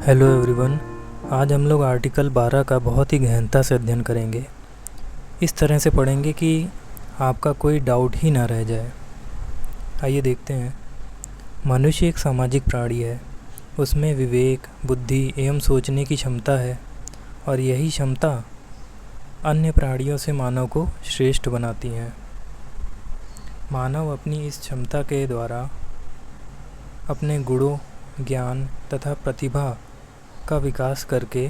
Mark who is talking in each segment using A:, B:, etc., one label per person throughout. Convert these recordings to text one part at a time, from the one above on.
A: Hello everyone. आज हम लोग आर्टिकल 12 का बहुत ही गहनता से अध्ययन करेंगे। इस तरह से पढ़ेंगे कि आपका कोई डाउट ही ना रह जाए। आइए देखते हैं। मनुष्य एक सामाजिक प्राणी है। उसमें विवेक, बुद्धि एवं सोचने की क्षमता है और यही क्षमता अन्य प्राणियों से मानव को श्रेष्ठ बनाती हैं। मानव अपनी इस क्षमता के द्वारा अपने गुणों, ज्ञान तथा प्रतिभा का विकास करके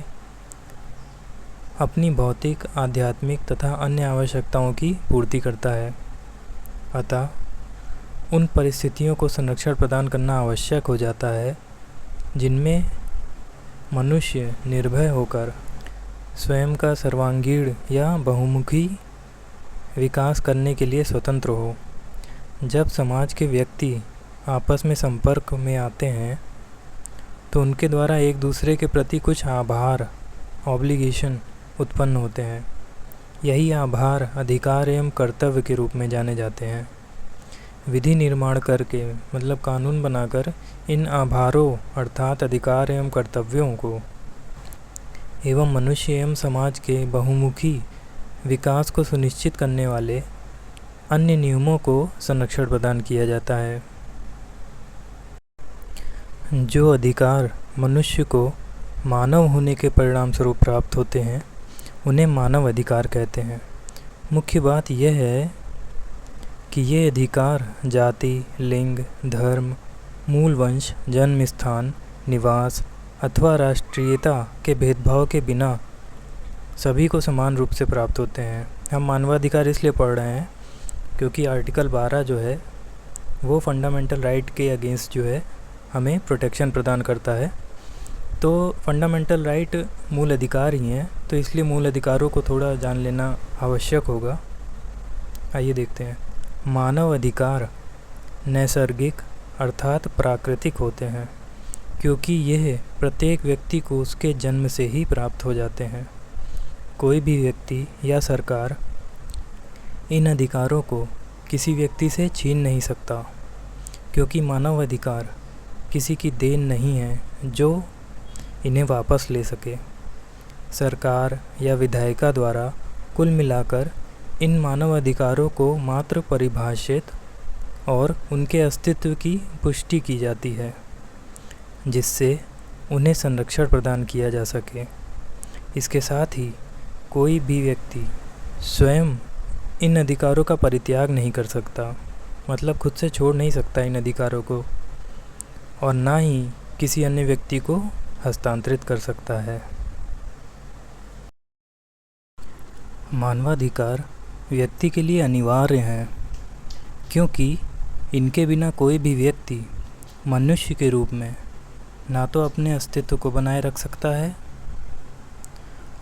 A: अपनी भौतिक, आध्यात्मिक तथा अन्य आवश्यकताओं की पूर्ति करता है। अतः उन परिस्थितियों को संरक्षण प्रदान करना आवश्यक हो जाता है जिनमें मनुष्य निर्भय होकर स्वयं का सर्वांगीण या बहुमुखी विकास करने के लिए स्वतंत्र हो। जब समाज के व्यक्ति आपस में संपर्क में आते हैं तो उनके द्वारा एक दूसरे के प्रति कुछ आभार, ऑब्लिगेशन उत्पन्न होते हैं। यही आभार अधिकार एवं कर्तव्य के रूप में जाने जाते हैं। विधि निर्माण करके मतलब कानून बनाकर इन आभारों अर्थात अधिकार एवं कर्तव्यों को एवं मनुष्य एवं समाज के बहुमुखी विकास को सुनिश्चित करने वाले अन्य नियमों को संरक्षण प्रदान किया जाता है। जो अधिकार मनुष्य को मानव होने के परिणाम स्वरूप प्राप्त होते हैं उन्हें मानव अधिकार कहते हैं। मुख्य बात यह है कि ये अधिकार जाति, लिंग, धर्म, मूल वंश, जन्म स्थान, निवास अथवा राष्ट्रीयता के भेदभाव के बिना सभी को समान रूप से प्राप्त होते हैं। हम मानवाधिकार इसलिए पढ़ रहे हैं क्योंकि आर्टिकल 12 जो है वो फंडामेंटल राइट के अगेंस्ट जो है हमें प्रोटेक्शन प्रदान करता है। तो फंडामेंटल राइट मूल अधिकार ही हैं, तो इसलिए मूल अधिकारों को थोड़ा जान लेना आवश्यक होगा। आइए देखते हैं। मानव अधिकार नैसर्गिक अर्थात प्राकृतिक होते हैं क्योंकि यह प्रत्येक व्यक्ति को उसके जन्म से ही प्राप्त हो जाते हैं। कोई भी व्यक्ति या सरकार इन अधिकारों को किसी व्यक्ति से छीन नहीं सकता क्योंकि मानव अधिकार किसी की देन नहीं है जो इन्हें वापस ले सके। सरकार या विधायिका द्वारा कुल मिलाकर इन मानव अधिकारों को मात्र परिभाषित और उनके अस्तित्व की पुष्टि की जाती है जिससे उन्हें संरक्षण प्रदान किया जा सके। इसके साथ ही कोई भी व्यक्ति स्वयं इन अधिकारों का परित्याग नहीं कर सकता, मतलब खुद से छोड़ नहीं सकता इन अधिकारों को, और ना ही किसी अन्य व्यक्ति को हस्तांतरित कर सकता है। मानवाधिकार व्यक्ति के लिए अनिवार्य हैं क्योंकि इनके बिना कोई भी व्यक्ति मनुष्य के रूप में ना तो अपने अस्तित्व को बनाए रख सकता है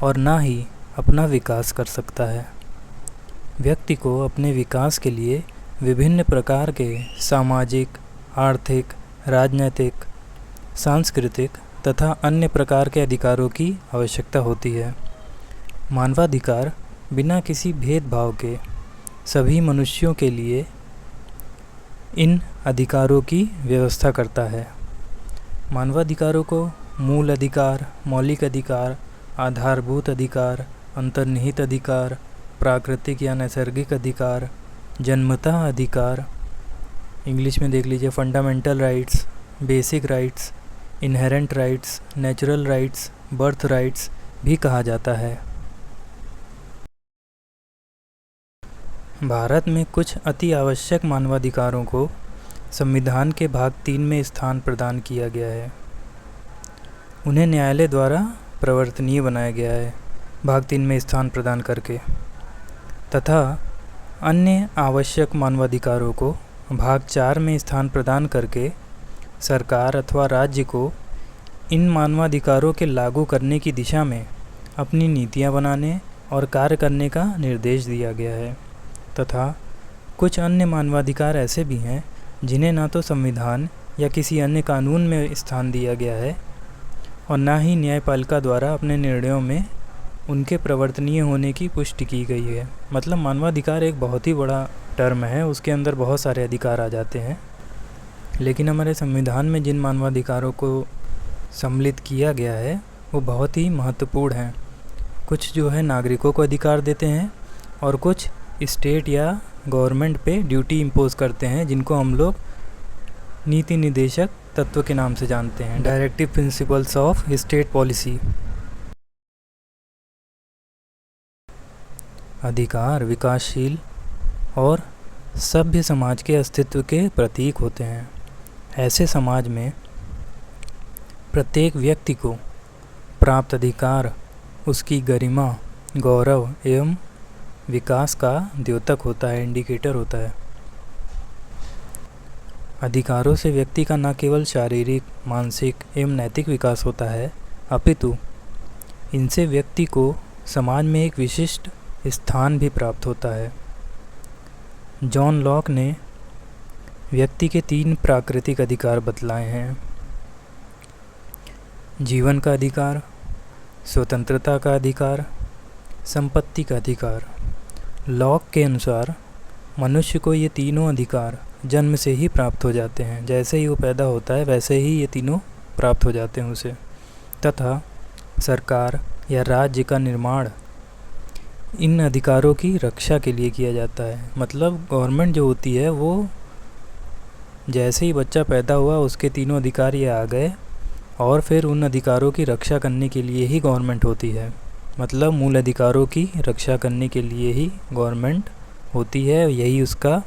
A: और ना ही अपना विकास कर सकता है। व्यक्ति को अपने विकास के लिए विभिन्न प्रकार के सामाजिक, आर्थिक, राजनैतिक, सांस्कृतिक तथा अन्य प्रकार के अधिकारों की आवश्यकता होती है। मानवाधिकार बिना किसी भेदभाव के सभी मनुष्यों के लिए इन अधिकारों की व्यवस्था करता है। मानवाधिकारों को मूल अधिकार, मौलिक अधिकार, आधारभूत अधिकार, अंतर्निहित अधिकार, प्राकृतिक या नैसर्गिक अधिकार, जन्मतः अधिकार, इंग्लिश में देख लीजिए fundamental rights, basic rights, inherent rights, natural rights, birth rights भी कहा जाता है। भारत में कुछ अति आवश्यक मानवाधिकारों को संविधान के भाग 3 में स्थान प्रदान किया गया है। उन्हें न्यायालय द्वारा प्रवर्तनीय बनाया गया है भाग 3 में स्थान प्रदान करके, तथा अन्य आवश्यक मानवाधिकारों को भाग 4 में स्थान प्रदान करके सरकार अथवा राज्य को इन मानवाधिकारों के लागू करने की दिशा में अपनी नीतियां बनाने और कार्य करने का निर्देश दिया गया है। तथा कुछ अन्य मानवाधिकार ऐसे भी हैं जिन्हें ना तो संविधान या किसी अन्य कानून में स्थान दिया गया है और ना ही न्यायपालिका द्वारा अपने निर्णयों में उनके प्रवर्तनीय होने की पुष्टि की गई है। मतलब मानवाधिकार एक बहुत ही बड़ा टर्म है, उसके अंदर बहुत सारे अधिकार आ जाते हैं। लेकिन हमारे संविधान में जिन मानवाधिकारों को सम्मिलित किया गया है वो बहुत ही महत्वपूर्ण हैं। कुछ जो है नागरिकों को अधिकार देते हैं और कुछ स्टेट या गवर्नमेंट पे ड्यूटी इम्पोज करते हैं, जिनको हम लोग नीति निर्देशक तत्व के नाम से जानते हैं, directive principles of state policy. अधिकार विकासशील और सभ्य समाज के अस्तित्व के प्रतीक होते हैं। ऐसे समाज में प्रत्येक व्यक्ति को प्राप्त अधिकार उसकी गरिमा, गौरव एवं विकास का द्योतक होता है, इंडिकेटर होता है। अधिकारों से व्यक्ति का न केवल शारीरिक, मानसिक एवं नैतिक विकास होता है, अपितु इनसे व्यक्ति को समाज में एक विशिष्ट स्थान भी प्राप्त होता है। जॉन लॉक ने व्यक्ति के 3 प्राकृतिक अधिकार बतलाए हैं: जीवन का अधिकार, स्वतंत्रता का अधिकार, संपत्ति का अधिकार। लॉक के अनुसार मनुष्य को ये तीनों अधिकार जन्म से ही प्राप्त हो जाते हैं। जैसे ही वो पैदा होता है वैसे ही ये तीनों प्राप्त हो जाते हैं उसे, तथा सरकार या राज्य का निर्माण इन अधिकारों की रक्षा के लिए किया जाता है। मतलब गवर्नमेंट जो होती है वो जैसे ही बच्चा पैदा हुआ उसके तीनों अधिकार ये आ गए और फिर उन अधिकारों की रक्षा करने के लिए ही गवर्नमेंट होती है। मतलब मूल अधिकारों की रक्षा करने के लिए ही गवर्नमेंट होती है, यही उसका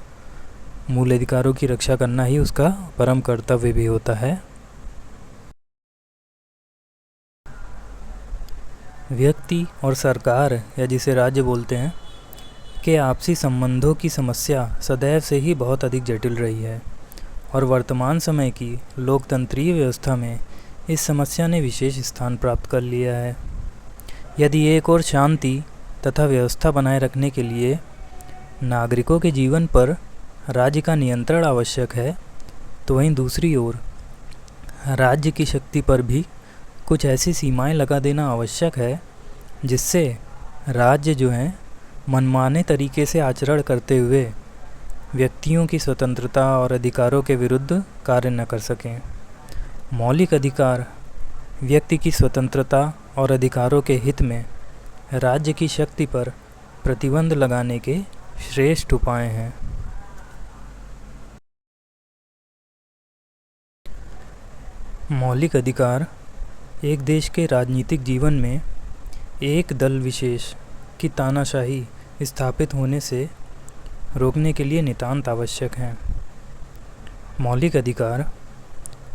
A: मूल अधिकारों की रक्षा करना ही उसका परम कर्तव्य भी होता है। व्यक्ति और सरकार, या जिसे राज्य बोलते हैं, के आपसी संबंधों की समस्या सदैव से ही बहुत अधिक जटिल रही है और वर्तमान समय की लोकतंत्रीय व्यवस्था में इस समस्या ने विशेष स्थान प्राप्त कर लिया है। यदि एक और शांति तथा व्यवस्था बनाए रखने के लिए नागरिकों के जीवन पर राज्य का नियंत्रण आवश्यक है, तो वहीं दूसरी ओर राज्य की शक्ति पर भी कुछ ऐसी सीमाएं लगा देना आवश्यक है जिससे राज्य जो है मनमाने तरीके से आचरण करते हुए व्यक्तियों की स्वतंत्रता और अधिकारों के विरुद्ध कार्य न कर सकें। मौलिक अधिकार व्यक्ति की स्वतंत्रता और अधिकारों के हित में राज्य की शक्ति पर प्रतिबंध लगाने के श्रेष्ठ उपाय हैं। मौलिक अधिकार एक देश के राजनीतिक जीवन में एक दल विशेष की तानाशाही स्थापित होने से रोकने के लिए नितांत आवश्यक हैं। मौलिक अधिकार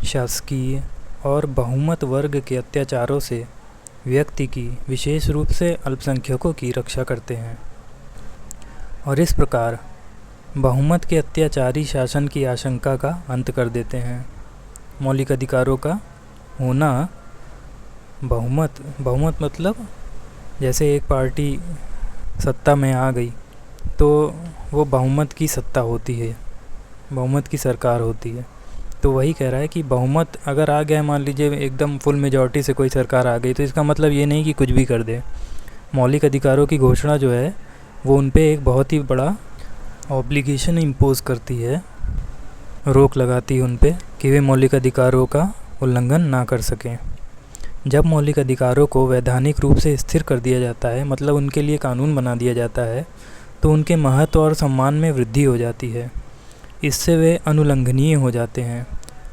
A: शासकीय और बहुमत वर्ग के अत्याचारों से व्यक्ति की, विशेष रूप से अल्पसंख्यकों की रक्षा करते हैं और इस प्रकार बहुमत के अत्याचारी शासन की आशंका का अंत कर देते हैं। मौलिक अधिकारों का होना बहुमत मतलब जैसे एक पार्टी सत्ता में आ गई तो वो बहुमत की सत्ता होती है, बहुमत की सरकार होती है। तो वही कह रहा है कि बहुमत अगर आ गया, मान लीजिए एकदम फुल मेजॉरिटी से कोई सरकार आ गई, तो इसका मतलब ये नहीं कि कुछ भी कर दे। मौलिक अधिकारों की घोषणा जो है वो उन पे एक बहुत ही बड़ा ऑब्लिगेशन इम्पोज करती है, रोक लगाती है उन पे कि वे मौलिक अधिकारों का उल्लंघन ना कर सकें। जब मौलिक अधिकारों को वैधानिक रूप से स्थिर कर दिया जाता है, मतलब उनके लिए कानून बना दिया जाता है, तो उनके महत्व और सम्मान में वृद्धि हो जाती है। इससे वे अनुलंघनीय हो जाते हैं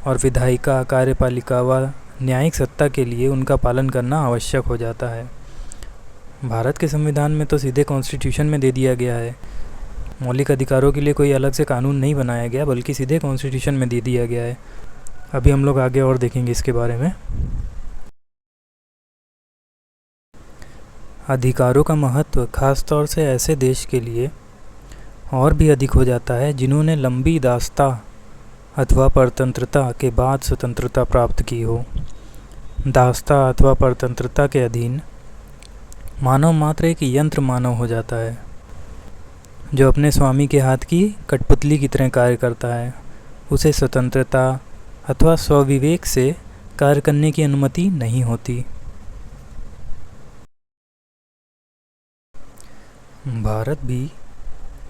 A: और विधायिका, कार्यपालिका व न्यायिक सत्ता के लिए उनका पालन करना आवश्यक हो जाता है। भारत के संविधान में तो सीधे कॉन्स्टिट्यूशन में दे दिया गया है, मौलिक अधिकारों के लिए कोई अलग से कानून नहीं बनाया गया, बल्कि सीधे कॉन्स्टिट्यूशन में दे दिया गया है। अभी हम लोग आगे और देखेंगे इसके बारे में। अधिकारों का महत्व खास तौर से ऐसे देश के लिए और भी अधिक हो जाता है जिन्होंने लंबी दास्ता अथवा परतंत्रता के बाद स्वतंत्रता प्राप्त की हो। दास्ता अथवा परतंत्रता के अधीन मानव मात्र एक यंत्र मानव हो जाता है जो अपने स्वामी के हाथ की कठपुतली की तरह कार्य करता है। उसे स्वतंत्रता अथवा स्वविवेक से कार्य करने की अनुमति नहीं होती। भारत भी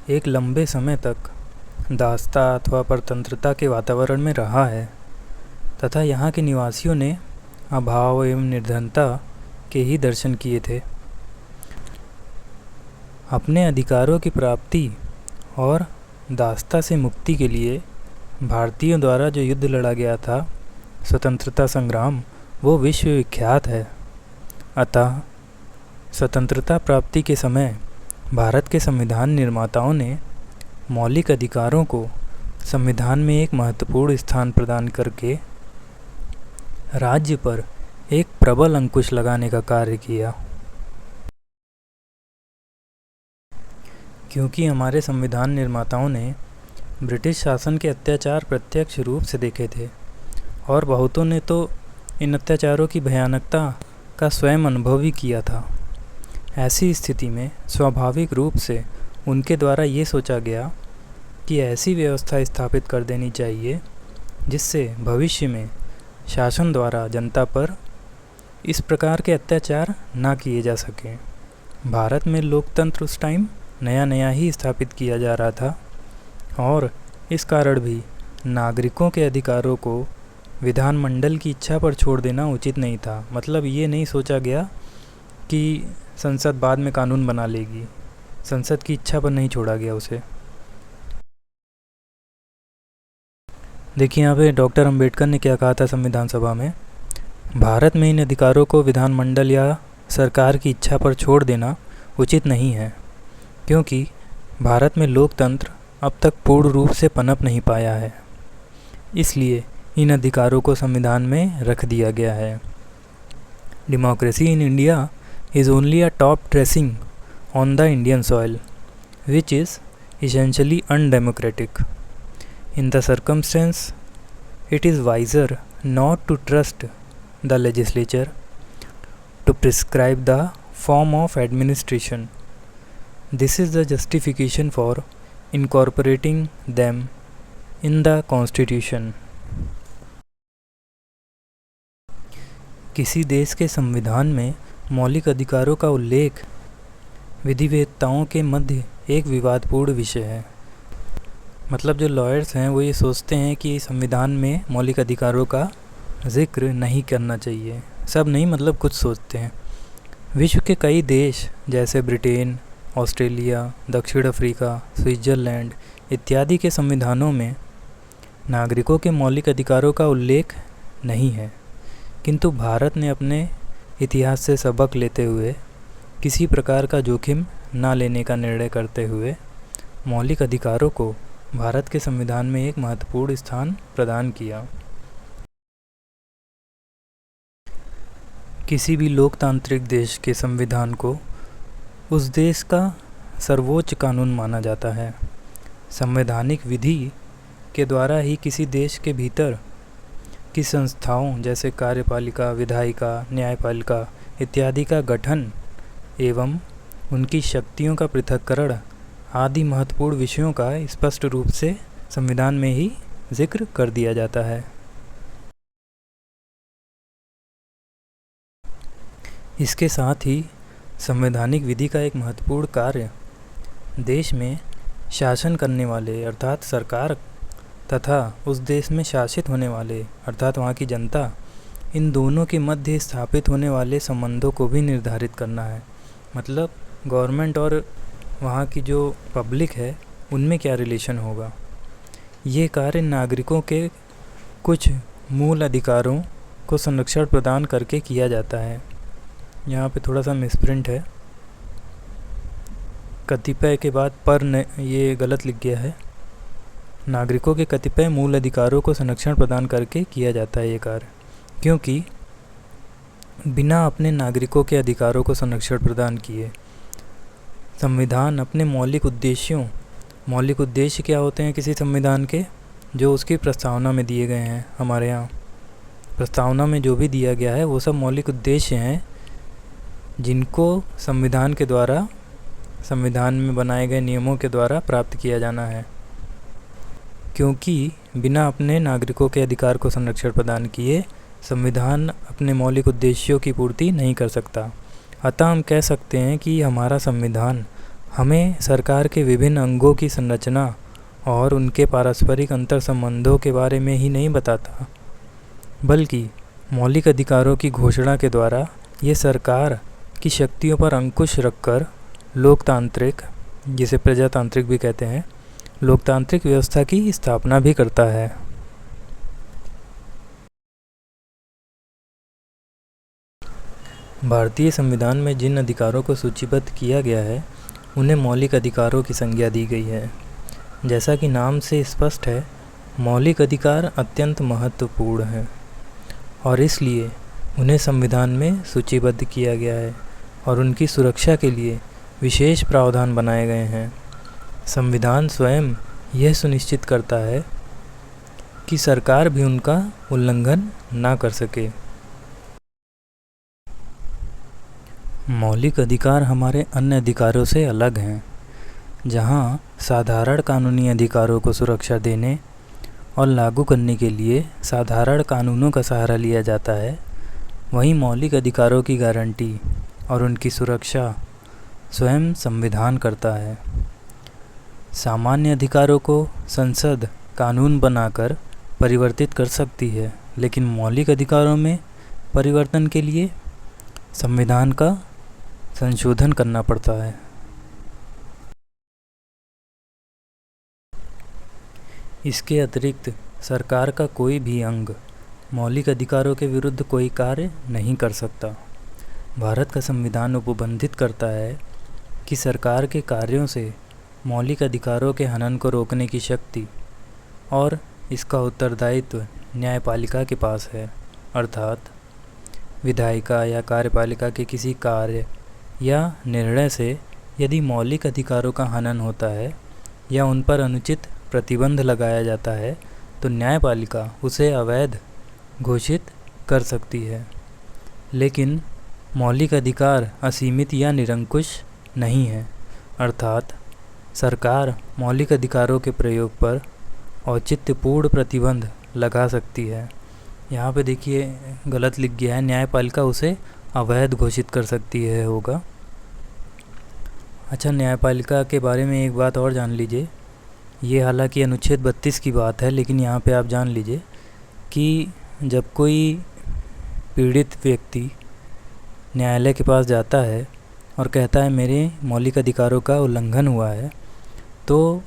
A: एक लंबे समय तक दास्ता अथवा परतंत्रता के वातावरण में रहा है तथा यहाँ के निवासियों ने अभाव एवं निर्धनता के ही दर्शन किए थे। अपने अधिकारों की प्राप्ति और दासता से मुक्ति के लिए भारतीयों द्वारा जो युद्ध लड़ा गया था, स्वतंत्रता संग्राम, वो विश्वविख्यात है। अतः स्वतंत्रता प्राप्ति के समय भारत के संविधान निर्माताओं ने मौलिक अधिकारों को संविधान में एक महत्वपूर्ण स्थान प्रदान करके राज्य पर एक प्रबल अंकुश लगाने का कार्य किया। क्योंकि हमारे संविधान निर्माताओं ने ब्रिटिश शासन के अत्याचार प्रत्यक्ष रूप से देखे थे और बहुतों ने तो इन अत्याचारों की भयानकता का स्वयं अनुभव भी किया था। ऐसी स्थिति में स्वाभाविक रूप से उनके द्वारा ये सोचा गया कि ऐसी व्यवस्था स्थापित कर देनी चाहिए जिससे भविष्य में शासन द्वारा जनता पर इस प्रकार के अत्याचार ना किए जा सकें। भारत में लोकतंत्र उस टाइम नया नया ही स्थापित किया जा रहा था और इस कारण भी नागरिकों के अधिकारों को विधानमंडल की इच्छा पर छोड़ देना उचित नहीं था। मतलब ये नहीं सोचा गया कि संसद बाद में कानून बना लेगी, संसद की इच्छा पर नहीं छोड़ा गया उसे। देखिए यहाँ पे डॉक्टर अंबेडकर ने क्या कहा था संविधान सभा में, भारत में इन अधिकारों को विधानमंडल या सरकार की इच्छा पर छोड़ देना उचित नहीं है, क्योंकि भारत में लोकतंत्र अब तक पूर्ण रूप से पनप नहीं पाया है। इसलिए इन अधिकारों को संविधान में रख दिया गया है। Democracy in India is only a top dressing on the Indian soil which is essentially undemocratic. In the circumstance, it is wiser not to trust the legislature to prescribe the form of administration. This is the justification for incorporating them in the Constitution. किसी देश के संविधान में मौलिक अधिकारों का उल्लेख विधिवेत्ताओं के मध्य एक विवादपूर्ण विषय है। मतलब जो लॉयर्स हैं वो ये सोचते हैं कि संविधान में मौलिक अधिकारों का जिक्र नहीं करना चाहिए। सब नहीं, मतलब कुछ सोचते हैं। विश्व के कई देश जैसे ब्रिटेन, ऑस्ट्रेलिया, दक्षिण अफ्रीका, स्विट्ज़रलैंड इत्यादि के संविधानों में नागरिकों के मौलिक अधिकारों का उल्लेख नहीं है, किंतु भारत ने अपने इतिहास से सबक लेते हुए किसी प्रकार का जोखिम न लेने का निर्णय करते हुए मौलिक अधिकारों को भारत के संविधान में एक महत्वपूर्ण स्थान प्रदान किया। किसी भी लोकतांत्रिक देश के संविधान को उस देश का सर्वोच्च कानून माना जाता है। संवैधानिक विधि के द्वारा ही किसी देश के भीतर की संस्थाओं जैसे कार्यपालिका, विधायिका, न्यायपालिका इत्यादि का गठन एवं उनकी शक्तियों का पृथक्करण आदि महत्वपूर्ण विषयों का स्पष्ट रूप से संविधान में ही जिक्र कर दिया जाता है। इसके साथ ही संवैधानिक विधि का एक महत्वपूर्ण कार्य देश में शासन करने वाले अर्थात सरकार तथा उस देश में शासित होने वाले अर्थात वहाँ की जनता, इन दोनों के मध्य स्थापित होने वाले संबंधों को भी निर्धारित करना है। मतलब गवर्नमेंट और वहाँ की जो पब्लिक है उनमें क्या रिलेशन होगा। ये कार्य नागरिकों के कुछ मूल अधिकारों को संरक्षण प्रदान करके किया जाता है। यहाँ पे थोड़ा सा मिसप्रिंट है, कतिपय के बाद पर ये गलत लिख गया है। नागरिकों के कतिपय मूल अधिकारों को संरक्षण प्रदान करके किया जाता है ये कार्य, क्योंकि बिना अपने नागरिकों के अधिकारों को संरक्षण प्रदान किए संविधान अपने मौलिक उद्देश्य क्या होते हैं किसी संविधान के, जो उसकी प्रस्तावना में दिए गए हैं। हमारे यहाँ प्रस्तावना में जो भी दिया गया है वो सब मौलिक उद्देश्य हैं जिनको संविधान के द्वारा, संविधान में बनाए गए नियमों के द्वारा प्राप्त किया जाना है। क्योंकि बिना अपने नागरिकों के अधिकार को संरक्षण प्रदान किए संविधान अपने मौलिक उद्देश्यों की पूर्ति नहीं कर सकता। अतः हम कह सकते हैं कि हमारा संविधान हमें सरकार के विभिन्न अंगों की संरचना और उनके पारस्परिक अंतर संबंधों के बारे में ही नहीं बताता, बल्कि मौलिक अधिकारों की घोषणा के द्वारा ये सरकार की शक्तियों पर अंकुश रखकर लोकतांत्रिक, जिसे प्रजातांत्रिक भी कहते हैं, लोकतांत्रिक व्यवस्था की स्थापना भी करता है। भारतीय संविधान में जिन अधिकारों को सूचीबद्ध किया गया है उन्हें मौलिक अधिकारों की संज्ञा दी गई है। जैसा कि नाम से स्पष्ट है, मौलिक अधिकार अत्यंत महत्वपूर्ण हैं और इसलिए उन्हें संविधान में सूचीबद्ध किया गया है और उनकी सुरक्षा के लिए विशेष प्रावधान बनाए गए हैं। संविधान स्वयं यह सुनिश्चित करता है कि सरकार भी उनका उल्लंघन ना कर सके। मौलिक अधिकार हमारे अन्य अधिकारों से अलग हैं। जहां साधारण कानूनी अधिकारों को सुरक्षा देने और लागू करने के लिए साधारण कानूनों का सहारा लिया जाता है, वहीं मौलिक अधिकारों की गारंटी और उनकी सुरक्षा स्वयं संविधान करता है। सामान्य अधिकारों को संसद कानून बनाकर परिवर्तित कर सकती है, लेकिन मौलिक अधिकारों में परिवर्तन के लिए संविधान का संशोधन करना पड़ता है। इसके अतिरिक्त सरकार का कोई भी अंग मौलिक अधिकारों के विरुद्ध कोई कार्य नहीं कर सकता। भारत का संविधान उपबंधित करता है कि सरकार के कार्यों से मौलिक अधिकारों के हनन को रोकने की शक्ति और इसका उत्तरदायित्व न्यायपालिका के पास है, अर्थात विधायिका या कार्यपालिका के किसी कार्य या निर्णय से यदि मौलिक अधिकारों का हनन होता है या उन पर अनुचित प्रतिबंध लगाया जाता है तो न्यायपालिका उसे अवैध घोषित कर सकती है। लेकिन मौलिक अधिकार असीमित या निरंकुश नहीं है, अर्थात सरकार मौलिक अधिकारों के प्रयोग पर औचित्यपूर्ण प्रतिबंध लगा सकती है। यहाँ पे देखिए गलत लिख गया है, न्यायपालिका उसे अवैध घोषित कर सकती है होगा। अच्छा, न्यायपालिका के बारे में एक बात और जान लीजिए। ये हालांकि अनुच्छेद 32 की बात है, लेकिन यहाँ पे आप जान लीजिए कि जब कोई पीड़ित व्यक्ति न्यायालय के पास जाता है और कहता है मेरे मौलिक अधिकारों का उल्लंघन हुआ है, तो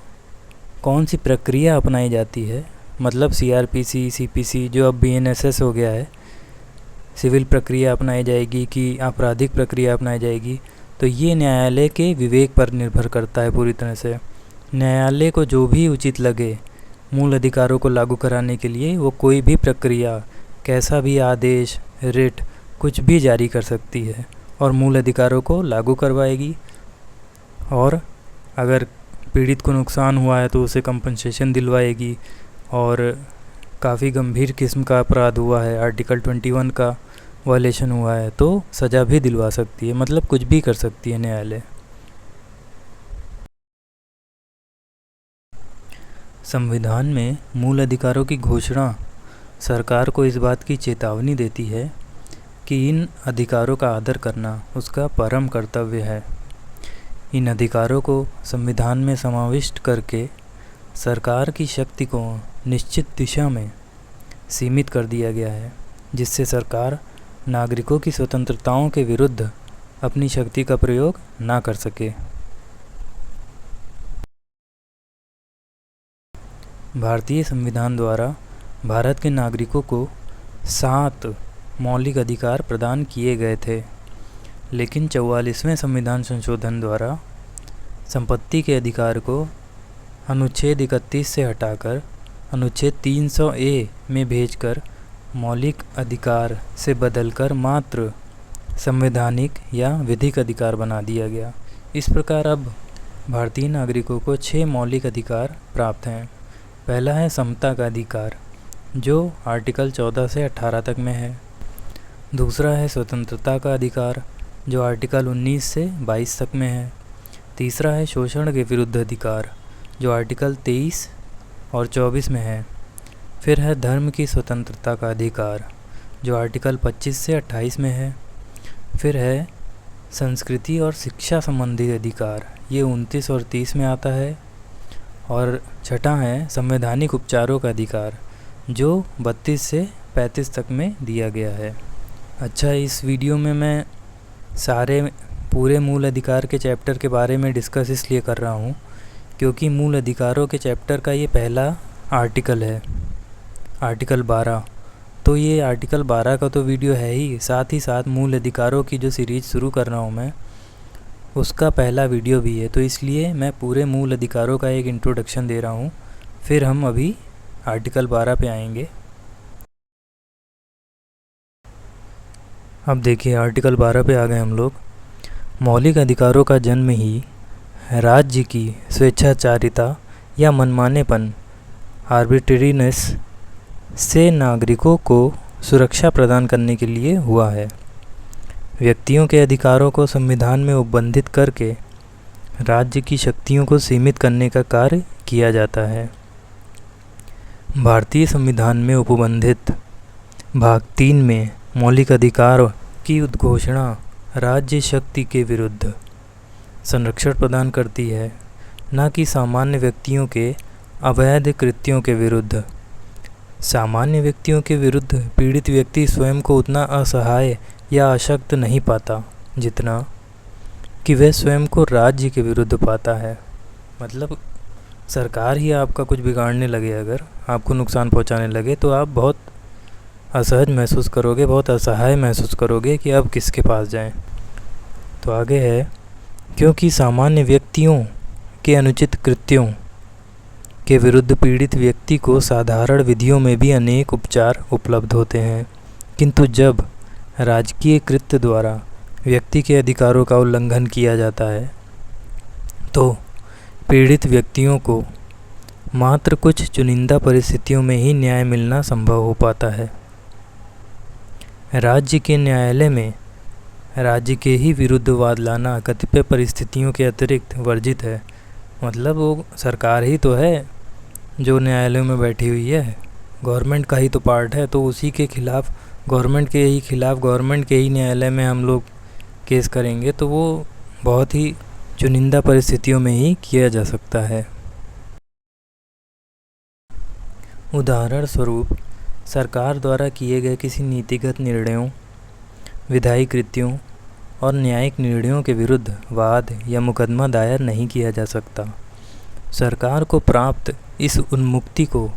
A: कौन सी प्रक्रिया अपनाई जाती है, मतलब CRPC, CPC जो अब BNSS हो गया है, सिविल प्रक्रिया अपनाई जाएगी कि आपराधिक प्रक्रिया अपनाई जाएगी, तो ये न्यायालय के विवेक पर निर्भर करता है पूरी तरह से। न्यायालय को जो भी उचित लगे मूल अधिकारों को लागू कराने के लिए वो कोई भी प्रक्रिया, कैसा भी आदेश, रिट, कुछ भी जारी कर सकती है और मूल अधिकारों को लागू करवाएगी। और अगर पीड़ित को नुकसान हुआ है तो उसे कंपनसेशन दिलवाएगी, और काफ़ी गंभीर किस्म का अपराध हुआ है, आर्टिकल 21 का वायलेशन हुआ है, तो सज़ा भी दिलवा सकती है। मतलब कुछ भी कर सकती है न्यायालय। संविधान में मूल अधिकारों की घोषणा सरकार को इस बात की चेतावनी देती है कि इन अधिकारों का आदर करना उसका परम कर्तव्य है। इन अधिकारों को संविधान में समाविष्ट करके सरकार की शक्ति को निश्चित दिशा में सीमित कर दिया गया है, जिससे सरकार नागरिकों की स्वतंत्रताओं के विरुद्ध अपनी शक्ति का प्रयोग ना कर सके। भारतीय संविधान द्वारा भारत के नागरिकों को 7 मौलिक अधिकार प्रदान किए गए थे, लेकिन 44वें संविधान संशोधन द्वारा संपत्ति के अधिकार को अनुच्छेद 31 से हटाकर अनुच्छेद 300A में भेजकर मौलिक अधिकार से बदलकर मात्र संवैधानिक या विधिक अधिकार बना दिया गया। इस प्रकार अब भारतीय नागरिकों को 6 मौलिक अधिकार प्राप्त हैं। पहला है समता का अधिकार, जो आर्टिकल 14 से 18 तक में है। दूसरा है स्वतंत्रता का अधिकार, जो आर्टिकल 19 से 22 तक में है। तीसरा है शोषण के विरुद्ध अधिकार, जो आर्टिकल 23 और 24 में है। फिर है धर्म की स्वतंत्रता का अधिकार, जो आर्टिकल 25 से 28 में है। फिर है संस्कृति और शिक्षा संबंधी अधिकार, ये 29 और 30 में आता है। और छठा है संवैधानिक उपचारों का अधिकार, जो 32 से 35 तक में दिया गया है। अच्छा, इस वीडियो में मैं पूरे मूल अधिकार के चैप्टर के बारे में डिस्कस इसलिए कर रहा हूँ क्योंकि मूल अधिकारों के चैप्टर का ये पहला आर्टिकल है, आर्टिकल 12। तो ये आर्टिकल 12 का तो वीडियो है ही साथ मूल अधिकारों की जो सीरीज़ शुरू कर रहा हूँ मैं, उसका पहला वीडियो भी है। तो इसलिए मैं पूरे मूल अधिकारों का एक इंट्रोडक्शन दे रहा हूँ, फिर हम अभी आर्टिकल 12 पे आएंगे। अब देखिए, आर्टिकल 12 पे आ गए हम लोग। मौलिक अधिकारों का जन्म ही राज्य की स्वेच्छाचारिता या मनमानेपन, आर्बिट्रेरीनेस से नागरिकों को सुरक्षा प्रदान करने के लिए हुआ है। व्यक्तियों के अधिकारों को संविधान में उपबंधित करके राज्य की शक्तियों को सीमित करने का कार्य किया जाता है। भारतीय संविधान में उपबंधित भाग 3 में मौलिक अधिकार की उद्घोषणा राज्य शक्ति के विरुद्ध संरक्षण प्रदान करती है, न कि सामान्य व्यक्तियों के अवैध कृत्यों के विरुद्ध। सामान्य व्यक्तियों के विरुद्ध पीड़ित व्यक्ति स्वयं को उतना असहाय या अशक्त नहीं पाता जितना कि वह स्वयं को राज्य के विरुद्ध पाता है। मतलब सरकार ही आपका कुछ बिगाड़ने लगे, अगर आपको नुकसान पहुंचाने लगे, तो आप बहुत असहज महसूस करोगे, बहुत असहाय महसूस करोगे कि अब किसके पास जाएं। तो आगे है, क्योंकि सामान्य व्यक्तियों के अनुचित कृत्यों के विरुद्ध पीड़ित व्यक्ति को साधारण विधियों में भी अनेक उपचार उपलब्ध होते हैं, किंतु जब राजकीय कृत्य द्वारा व्यक्ति के अधिकारों का उल्लंघन किया जाता है तो पीड़ित व्यक्तियों को मात्र कुछ चुनिंदा परिस्थितियों में ही न्याय मिलना संभव हो पाता है। राज्य के न्यायालय में राज्य के ही विरुद्ध वाद लाना कतिपय परिस्थितियों के अतिरिक्त वर्जित है। मतलब वो सरकार ही तो है जो न्यायालयों में बैठी हुई है, गवर्नमेंट का ही तो पार्ट है, तो उसी के खिलाफ, गवर्नमेंट के ही न्यायालय में हम लोग केस करेंगे, तो वो बहुत ही चुनिंदा परिस्थितियों में ही किया जा सकता है। उदाहरण स्वरूप, सरकार द्वारा किए गए किसी नीतिगत निर्णयों, विधायी कृत्यों और न्यायिक निर्णयों के विरुद्ध वाद या मुकदमा दायर नहीं किया जा सकता। सरकार को प्राप्त इस उन्मुक्ति को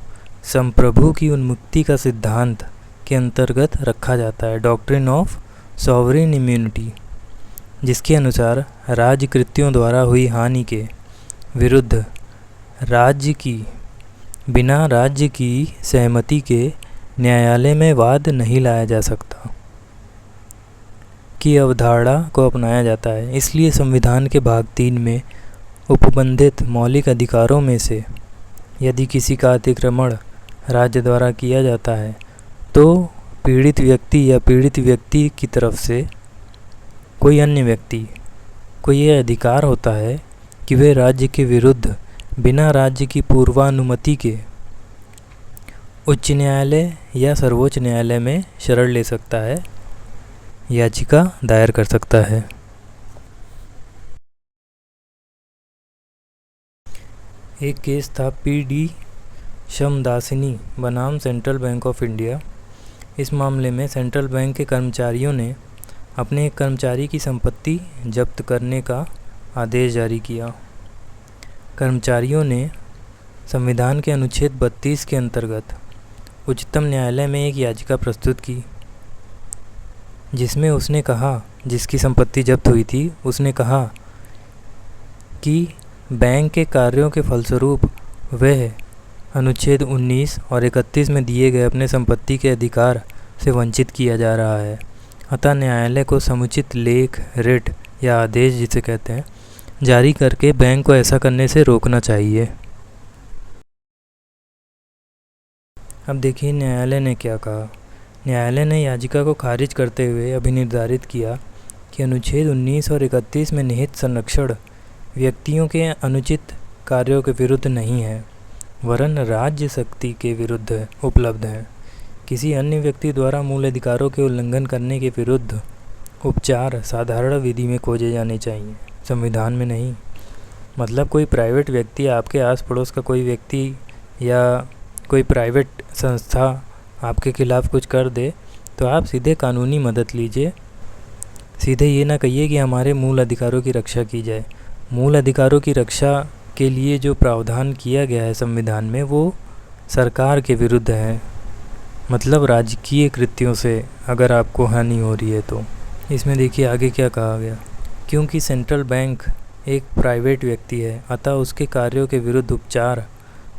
A: संप्रभु की उन्मुक्ति का सिद्धांत के अंतर्गत रखा जाता है, डॉक्ट्रिन ऑफ सॉवरेन इम्यूनिटी, जिसके अनुसार राज्य कृत्यों द्वारा हुई हानि के विरुद्ध बिना राज्य की सहमति के न्यायालय में वाद नहीं लाया जा सकता की अवधारणा को अपनाया जाता है। इसलिए संविधान के भाग 3 में उपबंधित मौलिक अधिकारों में से यदि किसी का अतिक्रमण राज्य द्वारा किया जाता है तो पीड़ित व्यक्ति या पीड़ित व्यक्ति की तरफ से कोई अन्य व्यक्ति को यह अधिकार होता है कि वे राज्य के विरुद्ध बिना राज्य की पूर्वानुमति के उच्च न्यायालय या सर्वोच्च न्यायालय में शरण ले सकता है, याचिका दायर कर सकता है। एक केस था पी.डी. शमदासिनी बनाम सेंट्रल बैंक ऑफ इंडिया। इस मामले में सेंट्रल बैंक के कर्मचारियों ने अपने एक कर्मचारी की संपत्ति जब्त करने का आदेश जारी किया। कर्मचारियों ने संविधान के अनुच्छेद 32 के अंतर्गत उच्चतम न्यायालय में एक याचिका प्रस्तुत की, जिसमें उसने कहा, जिसकी संपत्ति जब्त हुई थी, उसने कहा कि बैंक के कार्यों के फलस्वरूप वह अनुच्छेद 19 और 31 में दिए गए अपने संपत्ति के अधिकार से वंचित किया जा रहा है। अतः न्यायालय को समुचित लेख, रिट या आदेश जिसे कहते हैं, जारी करके बैंक को ऐसा करने से रोकना चाहिए। अब देखिए न्यायालय ने क्या कहा। न्यायालय ने याचिका को खारिज करते हुए अभिनिर्धारित किया कि अनुच्छेद 19 और 31 में निहित संरक्षण व्यक्तियों के अनुचित कार्यों के विरुद्ध नहीं है, वरन राज्य शक्ति के विरुद्ध उपलब्ध है। किसी अन्य व्यक्ति द्वारा मूल अधिकारों के उल्लंघन करने के विरुद्ध उपचार साधारण विधि में खोजे जाने चाहिए, संविधान में नहीं। मतलब कोई प्राइवेट व्यक्ति, आपके आस पड़ोस का कोई व्यक्ति या कोई प्राइवेट संस्था आपके खिलाफ़ कुछ कर दे तो आप सीधे कानूनी मदद लीजिए। सीधे ये ना कहिए कि हमारे मूल अधिकारों की रक्षा की जाए। मूल अधिकारों की रक्षा के लिए जो प्रावधान किया गया है संविधान में, वो सरकार के विरुद्ध है, मतलब राजकीय कृत्यों से अगर आपको हानि हो रही है तो। इसमें देखिए आगे क्या कहा गया। क्योंकि सेंट्रल बैंक एक प्राइवेट व्यक्ति है, अतः उसके कार्यों के विरुद्ध उपचार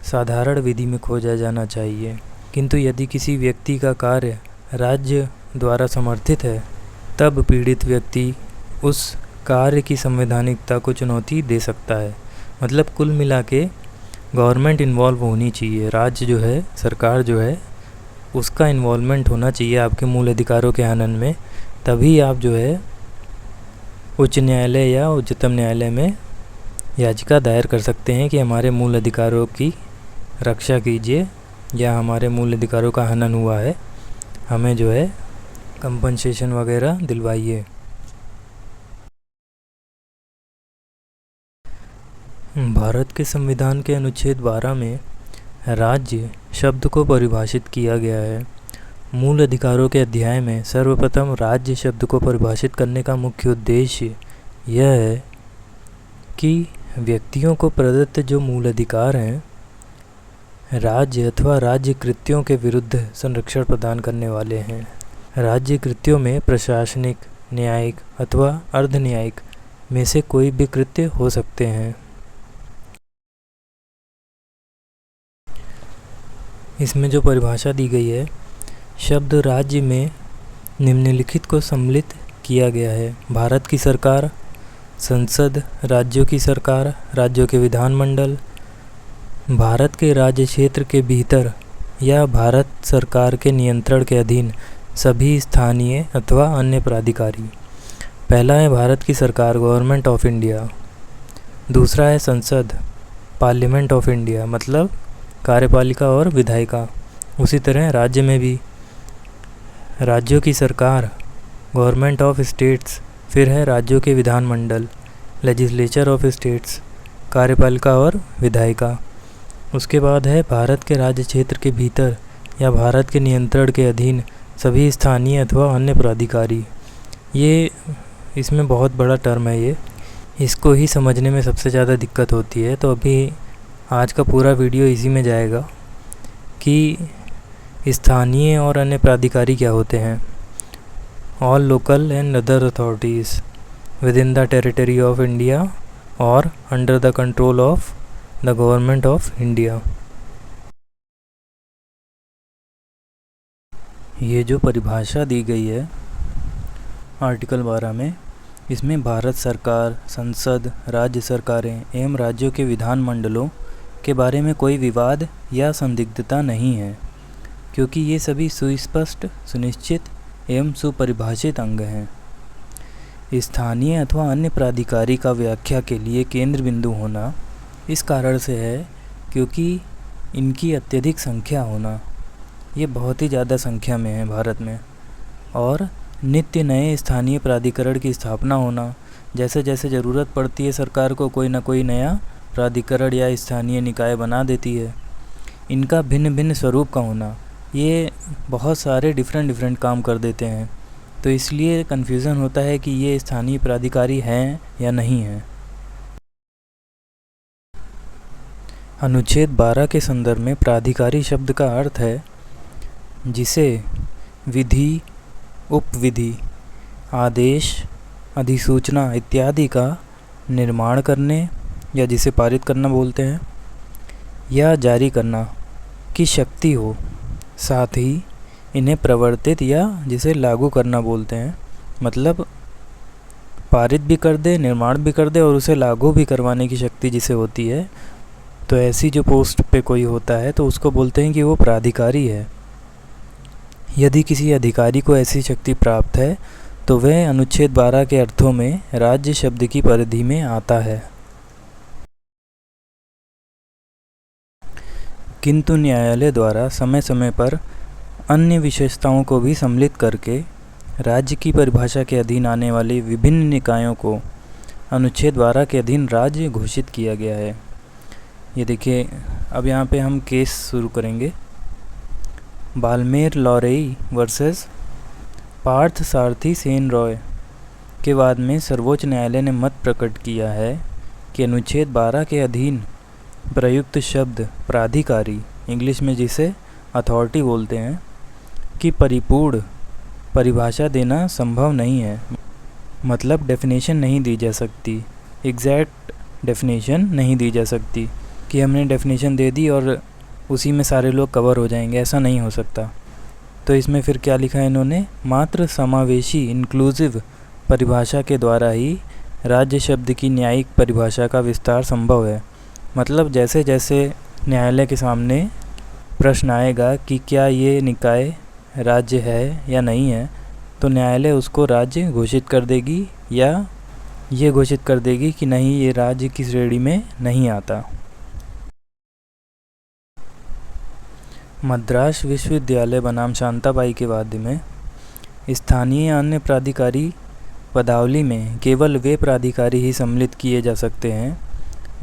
A: साधारण विधि में खोजा जाना चाहिए। किंतु यदि किसी व्यक्ति का कार्य राज्य द्वारा समर्थित है, तब पीड़ित व्यक्ति उस कार्य की संवैधानिकता को चुनौती दे सकता है। मतलब कुल मिला के गवर्नमेंट इन्वॉल्व होनी चाहिए, राज्य जो है, सरकार जो है, उसका इन्वॉल्वमेंट होना चाहिए आपके मूल अधिकारों के हनन में। तभी आप जो है उच्च न्यायालय या उच्चतम न्यायालय में याचिका दायर कर सकते हैं कि हमारे मूल अधिकारों की रक्षा कीजिए, या हमारे मूल अधिकारों का हनन हुआ है, हमें जो है कंपनसेशन वगैरह दिलवाइए। भारत के संविधान के अनुच्छेद 12 में राज्य शब्द को परिभाषित किया गया है। मूल अधिकारों के अध्याय में सर्वप्रथम राज्य शब्द को परिभाषित करने का मुख्य उद्देश्य यह है कि व्यक्तियों को प्रदत्त जो मूल अधिकार हैं, राज्य अथवा राज्य कृत्यों के विरुद्ध संरक्षण प्रदान करने वाले हैं। राज्य कृत्यों में प्रशासनिक, न्यायिक अथवा अर्ध न्यायिक में से कोई भी कृत्य हो सकते हैं। इसमें जो परिभाषा दी गई है, शब्द राज्य में निम्नलिखित को सम्मिलित किया गया है। भारत की सरकार, संसद, राज्यों की सरकार, राज्यों के विधानमंडल, भारत के राज्य क्षेत्र के भीतर या भारत सरकार के नियंत्रण के अधीन सभी स्थानीय अथवा अन्य प्राधिकारी। पहला है भारत की सरकार, गवर्नमेंट ऑफ इंडिया। दूसरा है संसद, पार्लियामेंट ऑफ इंडिया, मतलब कार्यपालिका और विधायिका। उसी तरह राज्य में भी राज्यों की सरकार, गवर्नमेंट ऑफ स्टेट्स, फिर है राज्यों के विधानमंडल, लेजिस्लेचर ऑफ स्टेट्स, कार्यपालिका और विधायिका। उसके बाद है भारत के राज्य क्षेत्र के भीतर या भारत के नियंत्रण के अधीन सभी स्थानीय अथवा अन्य प्राधिकारी। ये इसमें बहुत बड़ा टर्म है, ये इसको ही समझने में सबसे ज़्यादा दिक्कत होती है। तो अभी आज का पूरा वीडियो इसी में जाएगा कि स्थानीय और अन्य प्राधिकारी क्या होते हैं। All local and other authorities within the territory of India और under the control of the government of India. ये जो परिभाषा दी गई है आर्टिकल 12 में, इसमें भारत सरकार, संसद, राज्य सरकारें एवं राज्यों के विधानमंडलों के बारे में कोई विवाद या संदिग्धता नहीं है, क्योंकि ये सभी सुस्पष्ट, सुनिश्चित एवं सुपरिभाषित अंग हैं। स्थानीय अथवा अन्य प्राधिकारी का व्याख्या के लिए केंद्र बिंदु होना इस कारण से है क्योंकि इनकी अत्यधिक संख्या होना, ये बहुत ही ज़्यादा संख्या में है भारत में, और नित्य नए स्थानीय प्राधिकरण की स्थापना होना। जैसे जैसे ज़रूरत पड़ती है सरकार को कोई ना कोई नया प्राधिकरण या स्थानीय निकाय बना देती है। इनका भिन्न भिन्न स्वरूप का होना, ये बहुत सारे डिफरेंट काम कर देते हैं, तो इसलिए कन्फ्यूज़न होता है कि ये स्थानीय प्राधिकारी हैं या नहीं हैं। अनुच्छेद 12 के संदर्भ में प्राधिकारी शब्द का अर्थ है जिसे विधि, उपविधि, आदेश, अधिसूचना इत्यादि का निर्माण करने या जिसे पारित करना बोलते हैं या जारी करना की शक्ति हो, साथ ही इन्हें प्रवर्तित या जिसे लागू करना बोलते हैं। मतलब पारित भी कर दे, निर्माण भी कर दे और उसे लागू भी करवाने की शक्ति जिसे होती है, तो ऐसी जो पोस्ट पे कोई होता है तो उसको बोलते हैं कि वो प्राधिकारी है। यदि किसी अधिकारी को ऐसी शक्ति प्राप्त है तो वह अनुच्छेद 12 के अर्थों में राज्य शब्द की परिधि में आता है। किंतु न्यायालय द्वारा समय समय पर अन्य विशेषताओं को भी सम्मिलित करके राज्य की परिभाषा के अधीन आने वाले विभिन्न निकायों को अनुच्छेद 12 के अधीन राज्य घोषित किया गया है। ये देखिए, अब यहाँ पे हम केस शुरू करेंगे। बाल्मेर लॉरेई वर्सेस पार्थ सारथी सेन रॉय के बाद में सर्वोच्च न्यायालय ने मत प्रकट किया है कि अनुच्छेद 12 के अधीन प्रयुक्त शब्द प्राधिकारी, इंग्लिश में जिसे अथॉरिटी बोलते हैं, की परिपूर्ण परिभाषा देना संभव नहीं है। मतलब डेफिनेशन नहीं दी जा सकती, एग्जैक्ट डेफिनेशन नहीं दी जा सकती कि हमने डेफिनेशन दे दी और उसी में सारे लोग कवर हो जाएंगे, ऐसा नहीं हो सकता। तो इसमें फिर क्या लिखा है इन्होंने, मात्र समावेशी इंक्लूसिव परिभाषा के द्वारा ही राज्य शब्द की न्यायिक परिभाषा का विस्तार संभव है। मतलब जैसे जैसे न्यायालय के सामने प्रश्न आएगा कि क्या ये निकाय राज्य है या नहीं है, तो न्यायालय उसको राज्य घोषित कर देगी या ये घोषित कर देगी कि नहीं, ये राज्य की श्रेणी में नहीं आता। मद्रास विश्वविद्यालय बनाम शांताबाई के वाद्य में स्थानीय अन्य प्राधिकारी पदावली में केवल वे प्राधिकारी ही सम्मिलित किए जा सकते हैं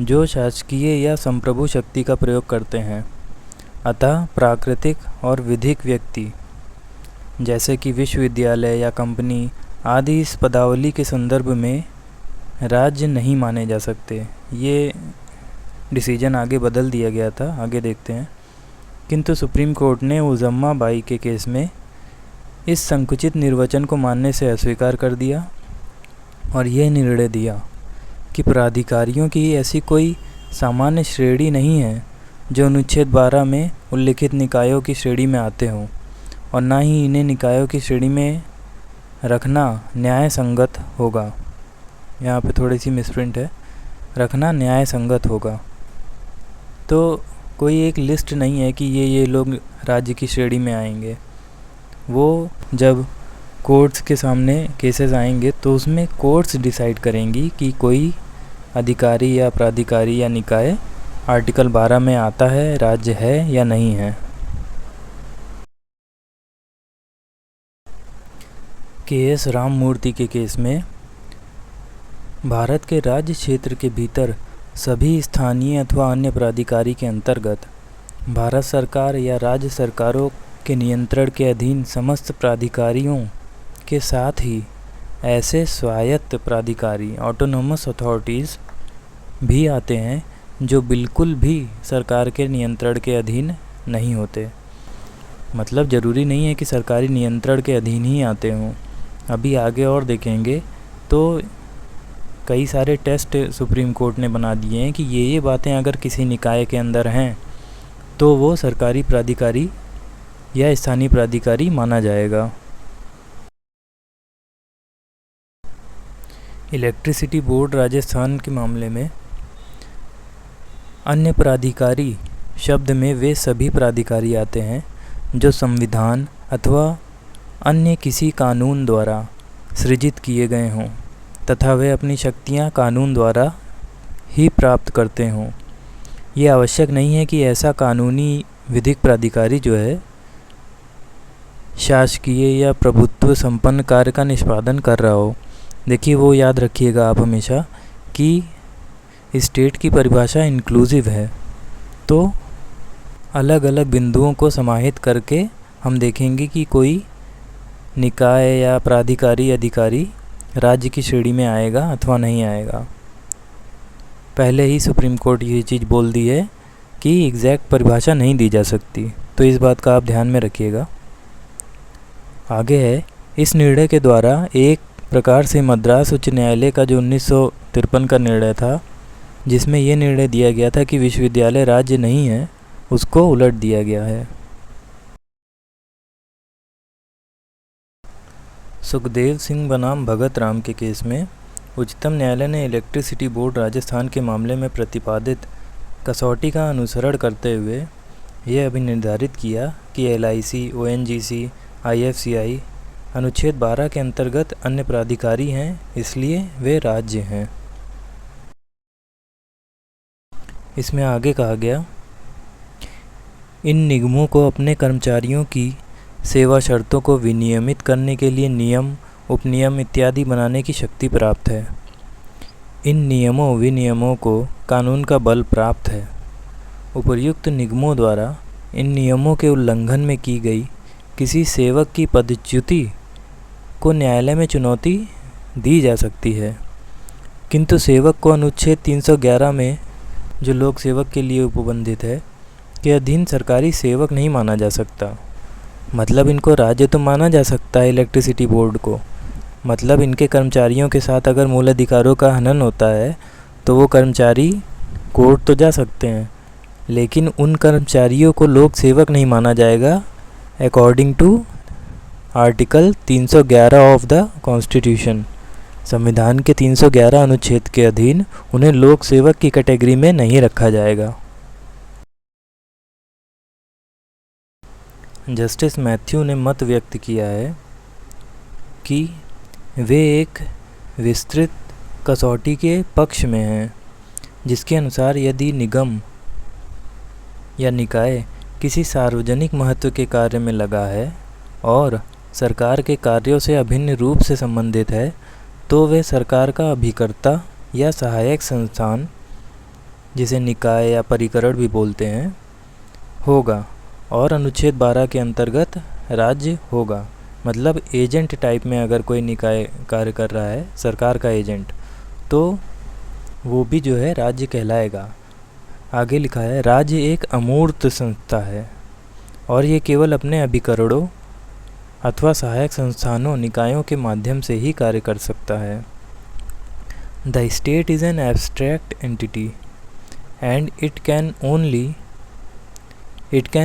A: जो शासकीय या संप्रभु शक्ति का प्रयोग करते हैं। अतः प्राकृतिक और विधिक व्यक्ति जैसे कि विश्वविद्यालय या कंपनी आदि इस पदावली के संदर्भ में राज्य नहीं माने जा सकते। ये डिसीजन आगे बदल दिया गया था, आगे देखते हैं। किंतु सुप्रीम कोर्ट ने उज़म्मा बाई के केस में इस संकुचित निर्वचन को मानने से अस्वीकार कर दिया और यह निर्णय दिया कि प्राधिकारियों की ऐसी कोई सामान्य श्रेणी नहीं है जो अनुच्छेद 12 में उल्लिखित निकायों की श्रेणी में आते हों, और ना ही इन्हें निकायों की श्रेणी में रखना न्याय संगत होगा। यहाँ पे थोड़ी सी मिसप्रिंट है, रखना न्याय संगत होगा। तो कोई एक लिस्ट नहीं है कि ये लोग राज्य की श्रेणी में आएंगे। वो जब कोर्ट्स के सामने केसेस आएंगे तो उसमें कोर्ट्स डिसाइड करेंगी कि कोई अधिकारी या प्राधिकारी या निकाय आर्टिकल 12 में आता है, राज्य है या नहीं है। के.एस. राममूर्ति के केस में भारत के राज्य क्षेत्र के भीतर सभी स्थानीय अथवा अन्य प्राधिकारी के अंतर्गत भारत सरकार या राज्य सरकारों के नियंत्रण के अधीन समस्त प्राधिकारियों के साथ ही ऐसे स्वायत्त प्राधिकारी ऑटोनोमस अथॉरिटीज़ भी आते हैं जो बिल्कुल भी सरकार के नियंत्रण के अधीन नहीं होते। मतलब ज़रूरी नहीं है कि सरकारी नियंत्रण के अधीन ही आते हों। अभी आगे और देखेंगे तो कई सारे टेस्ट सुप्रीम कोर्ट ने बना दिए हैं कि ये बातें अगर किसी निकाय के अंदर हैं तो वो सरकारी प्राधिकारी या स्थानीय प्राधिकारी माना जाएगा। इलेक्ट्रिसिटी बोर्ड राजस्थान के मामले में अन्य प्राधिकारी शब्द में वे सभी प्राधिकारी आते हैं जो संविधान अथवा अन्य किसी कानून द्वारा सृजित किए गए हों तथा वे अपनी शक्तियां कानून द्वारा ही प्राप्त करते हों। ये आवश्यक नहीं है कि ऐसा कानूनी विधिक प्राधिकारी जो है शासकीय या प्रभुत्व संपन्न कार्य का निष्पादन कर रहा हो। देखिए, वो याद रखिएगा आप हमेशा कि स्टेट की परिभाषा इंक्लूसिव है, तो अलग अलग बिंदुओं को समाहित करके हम देखेंगे कि कोई निकाय या प्राधिकारी अधिकारी राज्य की श्रेणी में आएगा अथवा नहीं आएगा। पहले ही सुप्रीम कोर्ट ये चीज़ बोल दी है कि एग्जैक्ट परिभाषा नहीं दी जा सकती, तो इस बात का आप ध्यान में रखिएगा। आगे है, इस निर्णय के द्वारा एक प्रकार से मद्रास उच्च न्यायालय का जो 1953 का निर्णय था, जिसमें यह निर्णय दिया गया था कि विश्वविद्यालय राज्य नहीं है, उसको उलट दिया गया है। सुखदेव सिंह बनाम भगत राम के केस में उच्चतम न्यायालय ने इलेक्ट्रिसिटी बोर्ड राजस्थान के मामले में प्रतिपादित कसौटी का अनुसरण करते हुए यह अभी निर्धारित किया कि LIC, ONGC, IFCI अनुच्छेद 12 के अंतर्गत अन्य प्राधिकारी हैं, इसलिए वे राज्य हैं। इसमें आगे कहा गया, इन निगमों को अपने कर्मचारियों की सेवा शर्तों को विनियमित करने के लिए नियम, उपनियम इत्यादि बनाने की शक्ति प्राप्त है। इन नियमों विनियमों को कानून का बल प्राप्त है। उपर्युक्त निगमों द्वारा इन नियमों के उल्लंघन में की गई किसी सेवक की पदच्युति को न्यायालय में चुनौती दी जा सकती है, किंतु सेवक को अनुच्छेद 311 में, जो लोक सेवक के लिए उपबंधित है, के अधीन सरकारी सेवक नहीं माना जा सकता। मतलब इनको राज्य तो माना जा सकता है, इलेक्ट्रिसिटी बोर्ड को, मतलब इनके कर्मचारियों के साथ अगर मूल अधिकारों का हनन होता है तो वो कर्मचारी कोर्ट तो जा सकते हैं, लेकिन उन कर्मचारियों को लोक सेवक नहीं माना जाएगा according to article 311 of the constitution. संविधान के 311 अनुच्छेद के अधीन उन्हें लोक सेवक की कैटेगरी में नहीं रखा जाएगा। जस्टिस मैथ्यू ने मत व्यक्त किया है कि वे एक विस्तृत कसौटी के पक्ष में हैं, जिसके अनुसार यदि निगम या निकाय किसी सार्वजनिक महत्व के कार्य में लगा है और सरकार के कार्यों से अभिन्न रूप से संबंधित है, तो वे सरकार का अभिकर्ता या सहायक संस्थान, जिसे निकाय या परिकरण भी बोलते हैं, होगा और अनुच्छेद 12 के अंतर्गत राज्य होगा। मतलब एजेंट टाइप में अगर कोई निकाय कार्य कर रहा है, सरकार का एजेंट, तो वो भी जो है राज्य कहलाएगा। आगे लिखा है, राज्य एक अमूर्त संस्था है और ये केवल अपने अभिकरणों अथवा सहायक संस्थानों, निकायों के माध्यम से ही कार्य कर सकता है। The state is an abstract entity and it can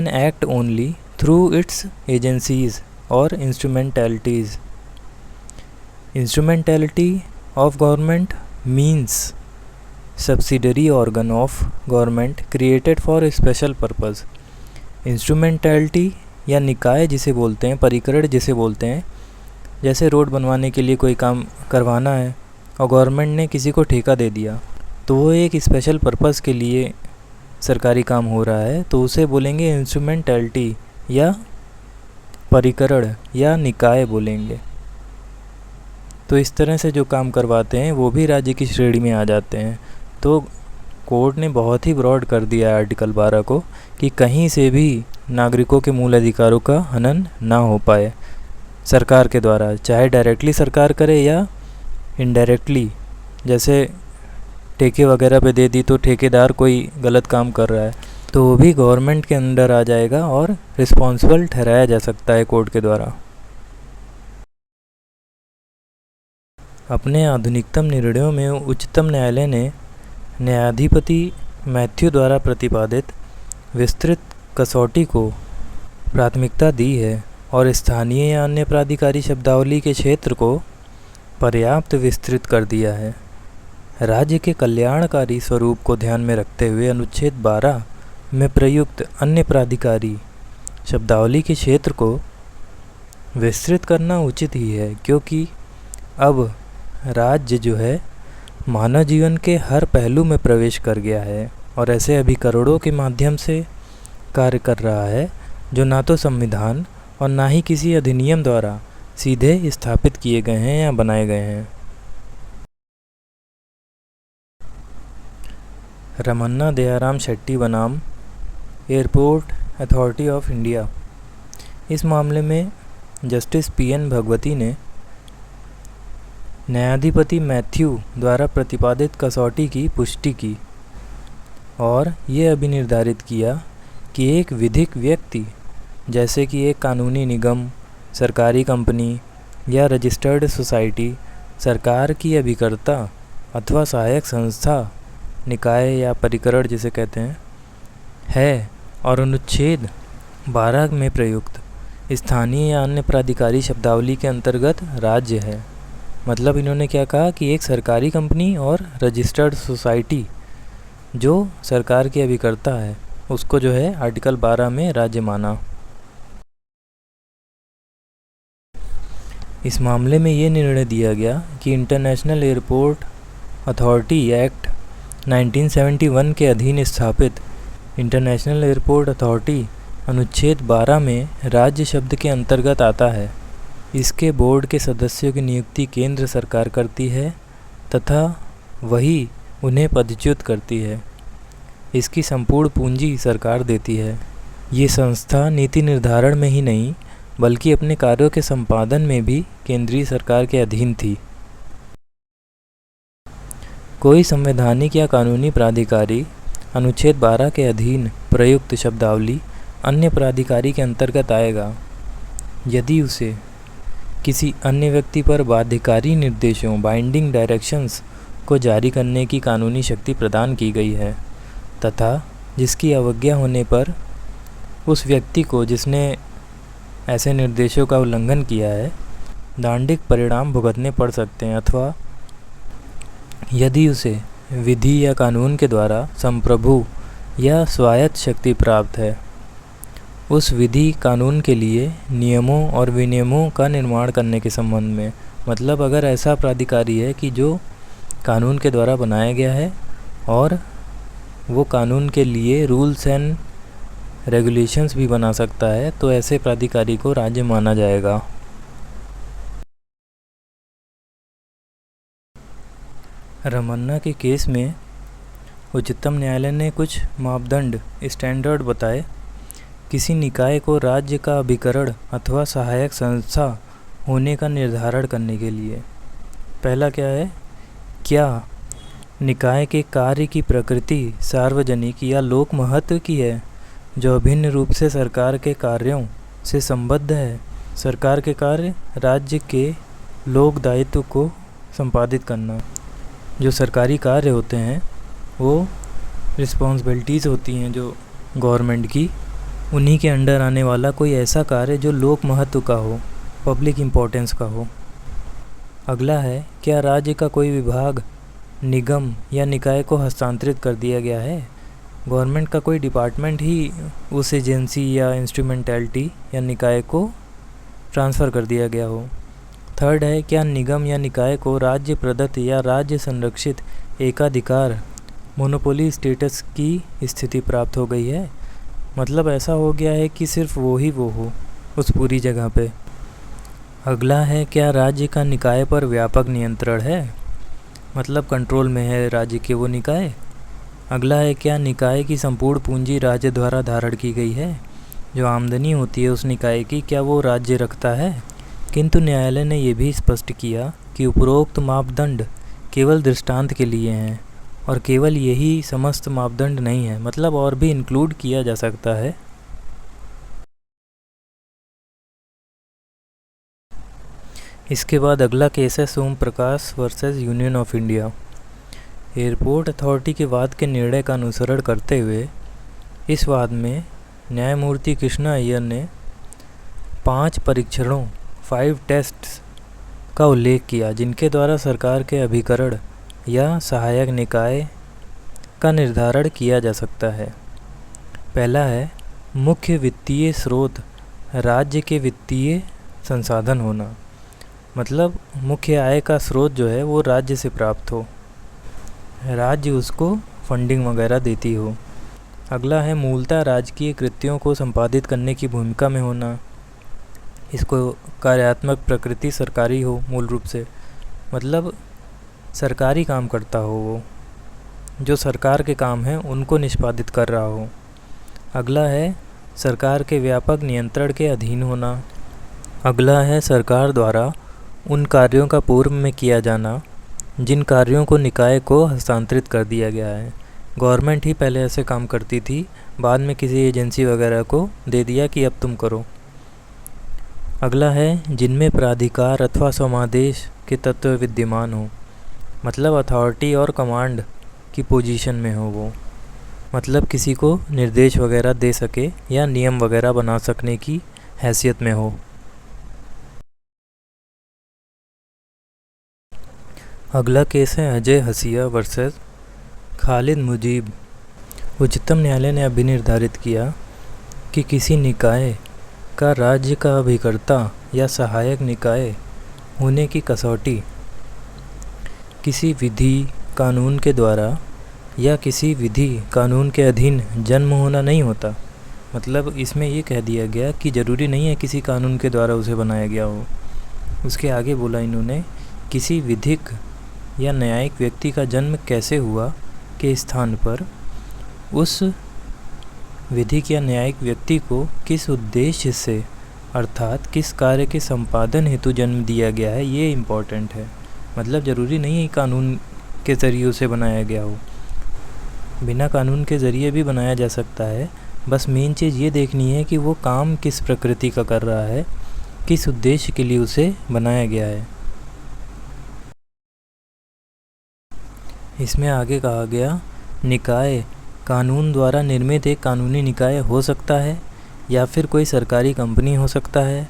A: act only through its agencies और instrumentalities. Instrumentality of government means subsidiary organ of government created for special purpose. Instrumentality या निकाय जिसे बोलते हैं, परिकरण जिसे बोलते हैं, जैसे रोड बनवाने के लिए कोई काम करवाना है और गवर्नमेंट ने किसी को ठेका दे दिया, तो वो एक स्पेशल पर्पज़ के लिए सरकारी काम हो रहा है, तो उसे बोलेंगे इंस्ट्रूमेंटैलिटी या परिकरण या निकाय बोलेंगे। तो इस तरह से जो काम करवाते हैं वो भी राज्य की श्रेणी में आ जाते हैं। तो कोर्ट ने बहुत ही ब्रॉड कर दिया है आर्टिकल 12 को कि कहीं से भी नागरिकों के मूल अधिकारों का हनन ना हो पाए सरकार के द्वारा, चाहे डायरेक्टली सरकार करे या इनडायरेक्टली, जैसे ठेके वगैरह पे दे दी तो ठेकेदार कोई गलत काम कर रहा है तो वो भी गवर्नमेंट के अंडर आ जाएगा और रिस्पॉन्सिबल ठहराया जा सकता है कोर्ट के द्वारा। अपने आधुनिकतम निर्णयों में उच्चतम न्यायालय ने न्यायाधिपति मैथ्यू द्वारा प्रतिपादित विस्तृत कसौटी को प्राथमिकता दी है और स्थानीय या अन्य प्राधिकारी शब्दावली के क्षेत्र को पर्याप्त विस्तृत कर दिया है। राज्य के कल्याणकारी स्वरूप को ध्यान में रखते हुए अनुच्छेद 12 में प्रयुक्त अन्य प्राधिकारी शब्दावली के क्षेत्र को विस्तृत करना उचित ही है, क्योंकि अब राज्य जो है मानव जीवन के हर पहलू में प्रवेश कर गया है और ऐसे अभिकरणों के माध्यम से कार्य कर रहा है जो ना तो संविधान और ना ही किसी अधिनियम द्वारा सीधे स्थापित किए गए हैं या बनाए गए हैं। रमन्ना दयाराम शेट्टी बनाम एयरपोर्ट अथॉरिटी ऑफ इंडिया। इस मामले में जस्टिस PN भगवती ने न्यायाधिपति मैथ्यू द्वारा प्रतिपादित कसौटी की पुष्टि की और ये अभिनिर्धारित किया कि एक विधिक व्यक्ति, जैसे कि एक कानूनी निगम, सरकारी कंपनी या रजिस्टर्ड सोसाइटी, सरकार की अभिकर्ता अथवा सहायक संस्था, निकाय या परिकरण जिसे कहते हैं, है और अनुच्छेद 12 में प्रयुक्त स्थानीय या अन्य प्राधिकारी शब्दावली के अंतर्गत राज्य है। मतलब इन्होंने क्या कहा कि एक सरकारी कंपनी और रजिस्टर्ड सोसाइटी जो सरकार की अभिकर्ता है उसको जो है आर्टिकल 12 में राज्य माना। इस मामले में ये निर्णय दिया गया कि इंटरनेशनल एयरपोर्ट अथॉरिटी एक्ट 1971 के अधीन स्थापित इंटरनेशनल एयरपोर्ट अथॉरिटी अनुच्छेद 12 में राज्य शब्द के अंतर्गत आता है। इसके बोर्ड के सदस्यों की नियुक्ति केंद्र सरकार करती है तथा वही उन्हें पदच्युत करती है। इसकी संपूर्ण पूंजी सरकार देती है ये संस्था नीति निर्धारण में ही नहीं बल्कि अपने कार्यों के संपादन में भी केंद्रीय सरकार के अधीन थी। कोई संवैधानिक या कानूनी प्राधिकारी अनुच्छेद 12 के अधीन प्रयुक्त शब्दावली अन्य प्राधिकारी के अंतर्गत आएगा यदि उसे किसी अन्य व्यक्ति पर बाध्यकारी निर्देशों बाइंडिंग डायरेक्शंस को जारी करने की कानूनी शक्ति प्रदान की गई है तथा जिसकी अवज्ञा होने पर उस व्यक्ति को जिसने ऐसे निर्देशों का उल्लंघन किया है दंडिक परिणाम भुगतने पड़ सकते हैं, अथवा यदि उसे विधि या कानून के द्वारा संप्रभु या स्वायत्त शक्ति प्राप्त है उस विधि कानून के लिए नियमों और विनियमों का निर्माण करने के संबंध में। मतलब अगर ऐसा प्राधिकारी है कि जो कानून के द्वारा बनाया गया है और वो कानून के लिए रूल्स एंड रेगुलेशंस भी बना सकता है तो ऐसे प्राधिकारी को राज्य माना जाएगा। रमन्ना के केस में उच्चतम न्यायालय ने कुछ मापदंड स्टैंडर्ड बताए किसी निकाय को राज्य का अभिकरण अथवा सहायक संस्था होने का निर्धारण करने के लिए। पहला क्या है, क्या निकाय के कार्य की प्रकृति सार्वजनिक या लोक महत्व की है जो अभिन्न रूप से सरकार के कार्यों से संबद्ध है। सरकार के कार्य राज्य के लोक दायित्व को संपादित करना। जो सरकारी कार्य होते हैं वो रिस्पॉन्सिबिलिटीज़ होती हैं जो गवर्नमेंट की, उन्हीं के अंडर आने वाला कोई ऐसा कार्य जो लोक महत्व का हो, पब्लिक इम्पोर्टेंस का हो। अगला है, क्या राज्य का कोई विभाग निगम या निकाय को हस्तांतरित कर दिया गया है। गवर्नमेंट का कोई डिपार्टमेंट ही उस एजेंसी या इंस्ट्रूमेंटैलिटी या निकाय को ट्रांसफ़र कर दिया गया हो। थर्ड है, क्या निगम या निकाय को राज्य प्रदत्त या राज्य संरक्षित एकाधिकार मोनोपोली स्टेटस की स्थिति प्राप्त हो गई है। मतलब ऐसा हो गया है कि सिर्फ वो हो उस पूरी जगह पे। अगला है, क्या राज्य का निकाय पर व्यापक नियंत्रण है, मतलब कंट्रोल में है राज्य के वो निकाय। अगला है, क्या निकाय की संपूर्ण पूंजी राज्य द्वारा धारण की गई है, जो आमदनी होती है उस निकाय की क्या वो राज्य रखता है। किंतु न्यायालय ने यह भी स्पष्ट किया कि उपरोक्त मापदंड केवल दृष्टांत के लिए हैं और केवल यही समस्त मापदंड नहीं है, मतलब और भी इंक्लूड किया जा सकता है। इसके बाद अगला केस है Som Prakash versus union of India. Airport authority के वाद के निर्णय का अनुसरण करते हुए इस वाद में न्यायमूर्ति कृष्णा अय्यर ने 5 परीक्षणों 5 टेस्ट्स का उल्लेख किया जिनके द्वारा सरकार के अभिकरण या सहायक निकाय का निर्धारण किया जा सकता है। पहला है, मुख्य वित्तीय स्रोत राज्य के वित्तीय संसाधन होना, मतलब मुख्य आय का स्रोत जो है वो राज्य से प्राप्त हो, राज्य उसको फंडिंग वगैरह देती हो। अगला है, मूलतः राजकीय कृत्यों को संपादित करने की भूमिका में होना, इसको कार्यात्मक प्रकृति सरकारी हो मूल रूप से, मतलब सरकारी काम करता हो, वो जो सरकार के काम हैं उनको निष्पादित कर रहा हो। अगला है, सरकार के व्यापक नियंत्रण के अधीन होना। अगला है, सरकार द्वारा उन कार्यों का पूर्व में किया जाना जिन कार्यों को निकाय को हस्तांतरित कर दिया गया है। गवर्नमेंट ही पहले ऐसे काम करती थी, बाद में किसी एजेंसी वगैरह को दे दिया कि अब तुम करो। अगला है, जिनमें प्राधिकार अथवा समादेश के तत्व विद्यमान हो, मतलब अथॉरिटी और कमांड की पोजीशन में हो वो, मतलब किसी को निर्देश वगैरह दे सके या नियम वगैरह बना सकने की हैसियत में हो। अगला केस है अजय हसिया वर्सेस खालिद मुजीब। उच्चतम न्यायालय ने अभी निर्धारित किया कि किसी निकाय का राज्य का अभिकर्ता या सहायक निकाय होने की कसौटी किसी विधि कानून के द्वारा या किसी विधि कानून के अधीन जन्म होना नहीं होता। मतलब इसमें ये कह दिया गया कि ज़रूरी नहीं है किसी कानून के द्वारा उसे बनाया गया हो। उसके आगे बोला इन्होंने, किसी विधिक या न्यायिक व्यक्ति का जन्म कैसे हुआ के स्थान पर उस विधिक या न्यायिक व्यक्ति को किस उद्देश्य से अर्थात किस कार्य के संपादन हेतु जन्म दिया गया है, ये इम्पॉर्टेंट है। मतलब ज़रूरी नहीं है कानून के ज़रिए उसे बनाया गया हो, बिना कानून के ज़रिए भी बनाया जा सकता है। बस मेन चीज़ ये देखनी है कि वो काम किस प्रकृति का कर रहा है, किस उद्देश्य के लिए उसे बनाया गया है। इसमें आगे कहा गया, निकाय कानून द्वारा निर्मित एक कानूनी निकाय हो सकता है, या फिर कोई सरकारी कंपनी हो सकता है,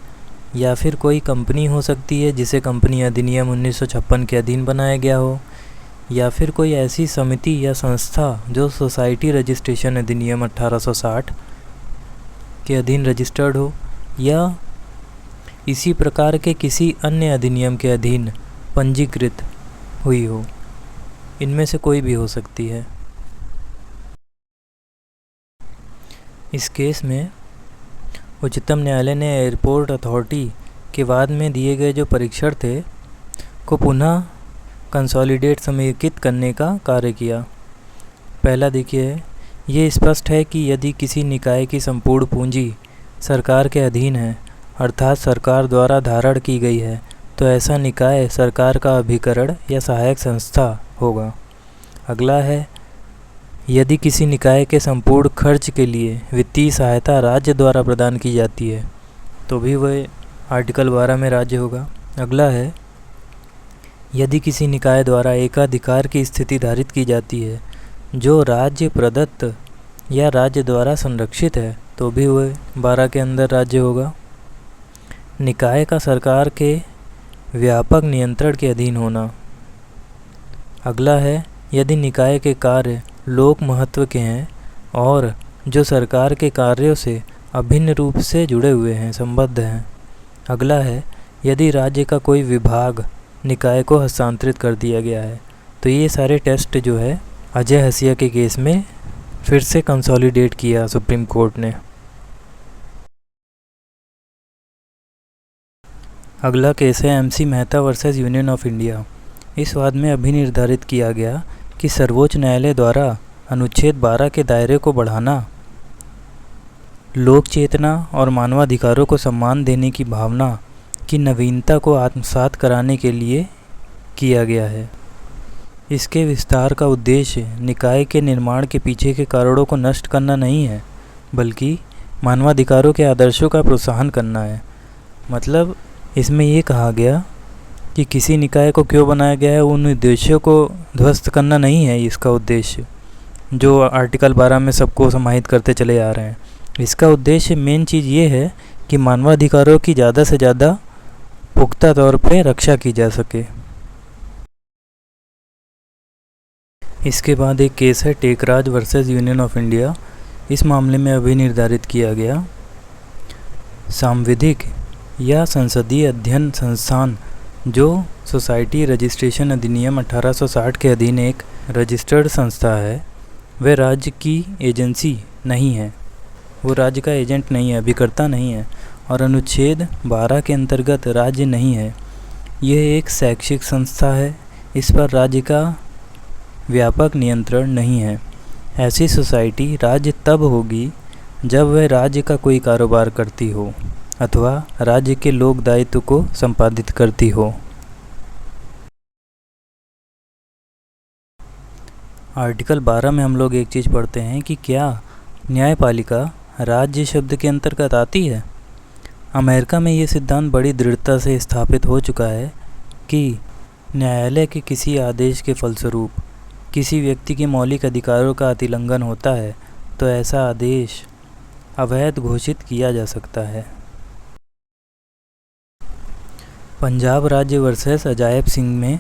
A: या फिर कोई कंपनी हो सकती है जिसे कंपनी अधिनियम 1956 के अधीन बनाया गया हो, या फिर कोई ऐसी समिति या संस्था जो सोसाइटी रजिस्ट्रेशन अधिनियम 1860 के अधीन रजिस्टर्ड हो, या इसी प्रकार के किसी अन्य अधिनियम के अधीन पंजीकृत हुई हो। इनमें से कोई भी हो सकती है। इस केस में उच्चतम न्यायालय ने एयरपोर्ट अथॉरिटी के बाद में दिए गए जो परीक्षण थे को पुनः कंसोलिडेट समेकित करने का कार्य किया। पहला देखिए, ये स्पष्ट है कि यदि किसी निकाय की संपूर्ण पूंजी सरकार के अधीन है अर्थात सरकार द्वारा धारण की गई है, तो ऐसा निकाय सरकार का अभिकरण या सहायक संस्था होगा। अगला है, यदि किसी निकाय के संपूर्ण खर्च के लिए वित्तीय सहायता राज्य द्वारा प्रदान की जाती है तो भी वह आर्टिकल 12 में राज्य होगा। अगला है, यदि किसी निकाय द्वारा एकाधिकार की स्थिति धारित की जाती है जो राज्य प्रदत्त या राज्य द्वारा संरक्षित है तो भी वह 12 के अंदर राज्य होगा। निकाय का सरकार के व्यापक नियंत्रण के अधीन होना। अगला है, यदि निकाय के कार्य लोक महत्व के हैं और जो सरकार के कार्यों से अभिन्न रूप से जुड़े हुए हैं, संबद्ध हैं। अगला है, यदि राज्य का कोई विभाग निकाय को हस्तांतरित कर दिया गया है। तो ये सारे टेस्ट जो है अजय हसिया के केस में फिर से कंसोलिडेट किया सुप्रीम कोर्ट ने। अगला केस है MC Mehta versus union of India. इस वाद में अभिनिर्धारित किया गया कि सर्वोच्च न्यायालय द्वारा अनुच्छेद 12 के दायरे को बढ़ाना लोक चेतना और मानवाधिकारों को सम्मान देने की भावना की नवीनता को आत्मसात कराने के लिए किया गया है। इसके विस्तार का उद्देश्य निकाय के निर्माण के पीछे के कारणों को नष्ट करना नहीं है, बल्कि मानवाधिकारों के आदर्शों का प्रोत्साहन करना है। मतलब इसमें ये कहा गया कि किसी निकाय को क्यों बनाया गया है, उन उद्देश्यों को ध्वस्त करना नहीं है इसका उद्देश्य, जो आर्टिकल 12 में सबको समाहित करते चले आ रहे हैं। इसका उद्देश्य मेन चीज़ ये है कि मानवाधिकारों की ज़्यादा से ज़्यादा पुख्ता तौर पे रक्षा की जा सके। इसके बाद एक केस है Tekraj versus union of India. इस मामले में अभी निर्धारित किया गया, सांविधिक या संसदीय अध्ययन संस्थान जो सोसाइटी रजिस्ट्रेशन अधिनियम 1860 के अधीन एक रजिस्टर्ड संस्था है, वह राज्य की एजेंसी नहीं है, वो राज्य का एजेंट नहीं है, अभिकर्ता नहीं है और अनुच्छेद 12 के अंतर्गत राज्य नहीं है। यह एक शैक्षिक संस्था है, इस पर राज्य का व्यापक नियंत्रण नहीं है। ऐसी सोसाइटी राज्य तब होगी जब वह राज्य का कोई कारोबार करती हो अथवा राज्य के लोक दायित्व को संपादित करती हो। आर्टिकल 12 में हम लोग एक चीज़ पढ़ते हैं कि क्या न्यायपालिका राज्य शब्द के अंतर्गत आती है। अमेरिका में ये सिद्धांत बड़ी दृढ़ता से स्थापित हो चुका है कि न्यायालय के किसी आदेश के फलस्वरूप किसी व्यक्ति के मौलिक अधिकारों का अतिलंघन होता है तो ऐसा आदेश अवैध घोषित किया जा सकता है। पंजाब राज्य वर्सेस अजायब सिंह में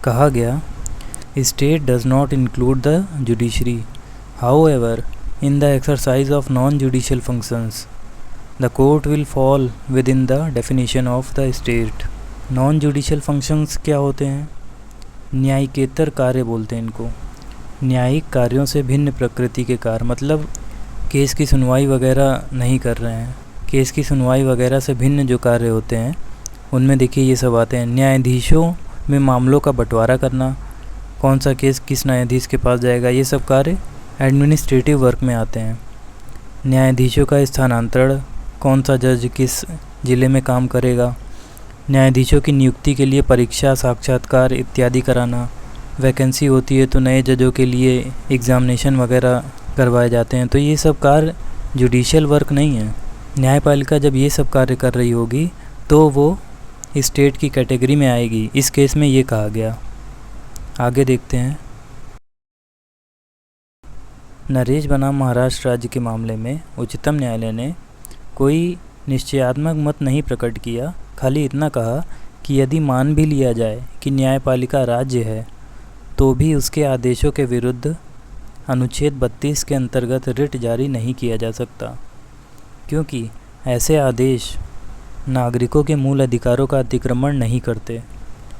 A: कहा गया, state does not include the judiciary, however in the exercise of non-judicial functions, the court will fall within the definition of the state. Non-judicial functions क्या होते हैं? न्यायिकेतर कार्य बोलते हैं इनको। न्यायिक कार्यों से भिन्न प्रकृति के कार्य, मतलब केस की सुनवाई वगैरह नहीं कर रहे हैं। केस की सुनवाई वगैरह से भिन्न जो कार्य होते हैं उनमें देखिए ये सब आते हैं। न्यायाधीशों में मामलों का बंटवारा करना, कौन सा केस किस न्यायाधीश के पास जाएगा, ये सब कार्य एडमिनिस्ट्रेटिव वर्क में आते हैं। न्यायाधीशों का स्थानांतरण, कौन सा जज किस ज़िले में काम करेगा, न्यायाधीशों की नियुक्ति के लिए परीक्षा, साक्षात्कार इत्यादि कराना, वैकेंसी होती है तो नए जजों के लिए एग्ज़ामिनेशन वगैरह करवाए जाते हैं। तो ये सब कार्य जुडिशियल वर्क नहीं है। न्यायपालिका जब ये सब कार्य कर रही होगी तो वो स्टेट की कैटेगरी में आएगी। इस केस में ये कहा गया। आगे देखते हैं। नरेश बनाम महाराष्ट्र राज्य के मामले में उच्चतम न्यायालय ने कोई निश्चयात्मक मत नहीं प्रकट किया, खाली इतना कहा कि यदि मान भी लिया जाए कि न्यायपालिका राज्य है तो भी उसके आदेशों के विरुद्ध अनुच्छेद 32 के अंतर्गत रिट जारी नहीं किया जा सकता, क्योंकि ऐसे आदेश नागरिकों के मूल अधिकारों का अतिक्रमण नहीं करते।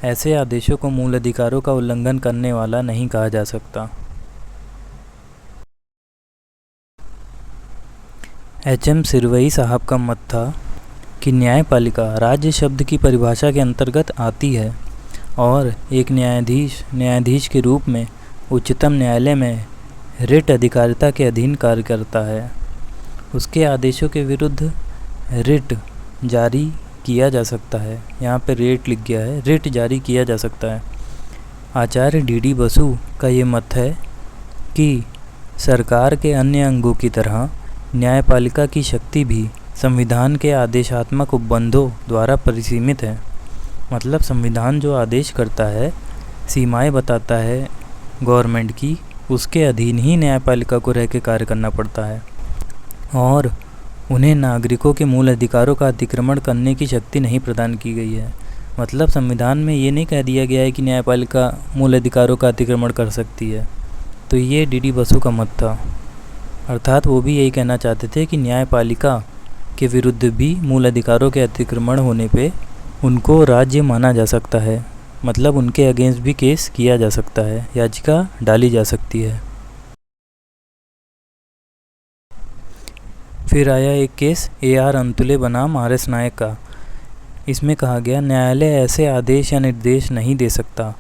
A: ऐसे आदेशों को मूल अधिकारों का उल्लंघन करने वाला नहीं कहा जा सकता। एच.एम. सिरवई साहब का मत था कि न्यायपालिका राज्य शब्द की परिभाषा के अंतर्गत आती है और एक न्यायाधीश के रूप में उच्चतम न्यायालय में रिट अधिकारिता के अधीन कार्य करता है। उसके आदेशों के विरुद्ध रिट जारी किया जा सकता है। यहाँ पे रेट लिख गया है, रिट जारी किया जा सकता है। आचार्य डी.डी. बसु का ये मत है कि सरकार के अन्य अंगों की तरह न्यायपालिका की शक्ति भी संविधान के आदेशात्मक उपबंधों द्वारा परिसीमित है। मतलब संविधान जो आदेश करता है, सीमाएं बताता है गवर्नमेंट की, उसके अधीन ही न्यायपालिका को रह के कार्य करना पड़ता है और उन्हें नागरिकों के मूल अधिकारों का अतिक्रमण करने की शक्ति नहीं प्रदान की गई है। मतलब संविधान में ये नहीं कह दिया गया है कि न्यायपालिका मूल अधिकारों का अतिक्रमण कर सकती है। तो ये डी.डी. बसु का मत था। अर्थात वो भी यही कहना चाहते थे कि न्यायपालिका के विरुद्ध भी मूल अधिकारों के अतिक्रमण होने पे उनको राज्य माना जा सकता है। मतलब उनके अगेंस्ट भी केस किया जा सकता है, याचिका डाली जा सकती है। फिर आया एक केस A.R. अंतुले बनाम R.S. नायक का। इसमें कहा गया, न्यायालय ऐसे आदेश या निर्देश नहीं दे सकता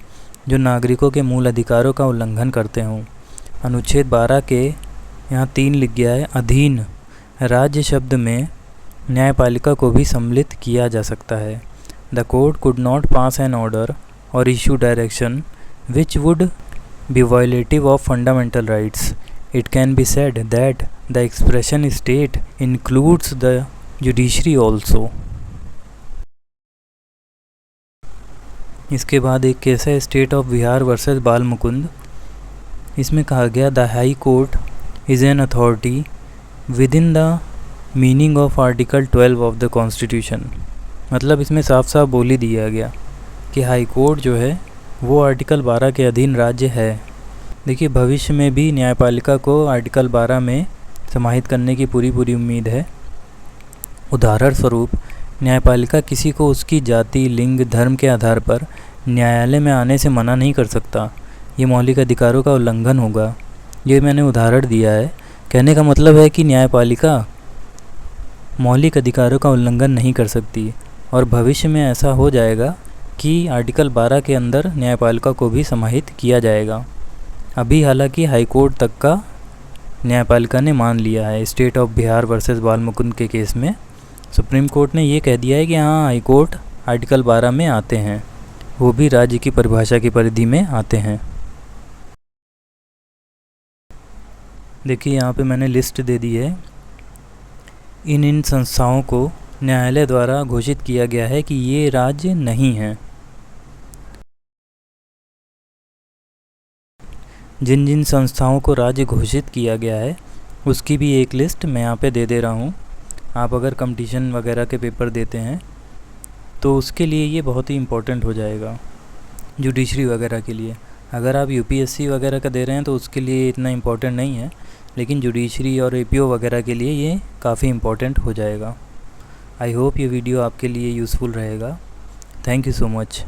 A: जो नागरिकों के मूल अधिकारों का उल्लंघन करते हों। अनुच्छेद 12 के यहाँ 3 लिख गया है, अधीन राज्य शब्द में न्यायपालिका को भी सम्मिलित किया जा सकता है। The court could not pass an order और issue direction which would be violative of fundamental rights. It can be said that the expression state includes the judiciary also. इसके बाद एक केस है स्टेट ऑफ बिहार वर्सेस बाल मुकुंद। इसमें कहा गया, the high court is an authority with in the meaning of article 12 of the constitution. मतलब इसमें साफ साफ बोल ही दिया गया कि हाई कोर्ट जो है वो आर्टिकल 12 के अधीन राज्य है। देखिए, भविष्य में भी न्यायपालिका को आर्टिकल 12 में समाहित करने की पूरी उम्मीद है। उदाहरण स्वरूप, न्यायपालिका किसी को उसकी जाति, लिंग, धर्म के आधार पर न्यायालय में आने से मना नहीं कर सकता। ये मौलिक अधिकारों का उल्लंघन होगा। ये मैंने उदाहरण दिया है। कहने का मतलब है कि न्यायपालिका मौलिक अधिकारों का उल्लंघन नहीं कर सकती और भविष्य में ऐसा हो जाएगा कि आर्टिकल 12 के अंदर न्यायपालिका को भी समाहित किया जाएगा। अभी हालांकि हाई कोर्ट तक का न्यायपालिका ने मान लिया है। स्टेट ऑफ बिहार वर्सेस बाल मुकुंद के केस में सुप्रीम कोर्ट ने ये कह दिया है कि हाँ, हाई कोर्ट आर्टिकल 12 में आते हैं, वो भी राज्य की परिभाषा की परिधि में आते हैं। देखिए, यहाँ पे मैंने लिस्ट दे दी है। इन संस्थाओं को न्यायालय द्वारा घोषित किया गया है कि ये राज्य नहीं हैं। जिन जिन संस्थाओं को राज्य घोषित किया गया है उसकी भी एक लिस्ट मैं यहाँ पे दे दे रहा हूँ। आप अगर कंपटीशन वगैरह के पेपर देते हैं तो उसके लिए ये बहुत ही इम्पोर्टेंट हो जाएगा, जुडिशरी वगैरह के लिए। अगर आप यूपीएससी वगैरह का दे रहे हैं तो उसके लिए इतना इम्पोर्टेंट नहीं है, लेकिन जुडिशरी और एपीओ वगैरह के लिए ये काफ़ी इम्पोर्टेंट हो जाएगा। आई होप ये वीडियो आपके लिए यूज़फुल रहेगा। Thank you so much.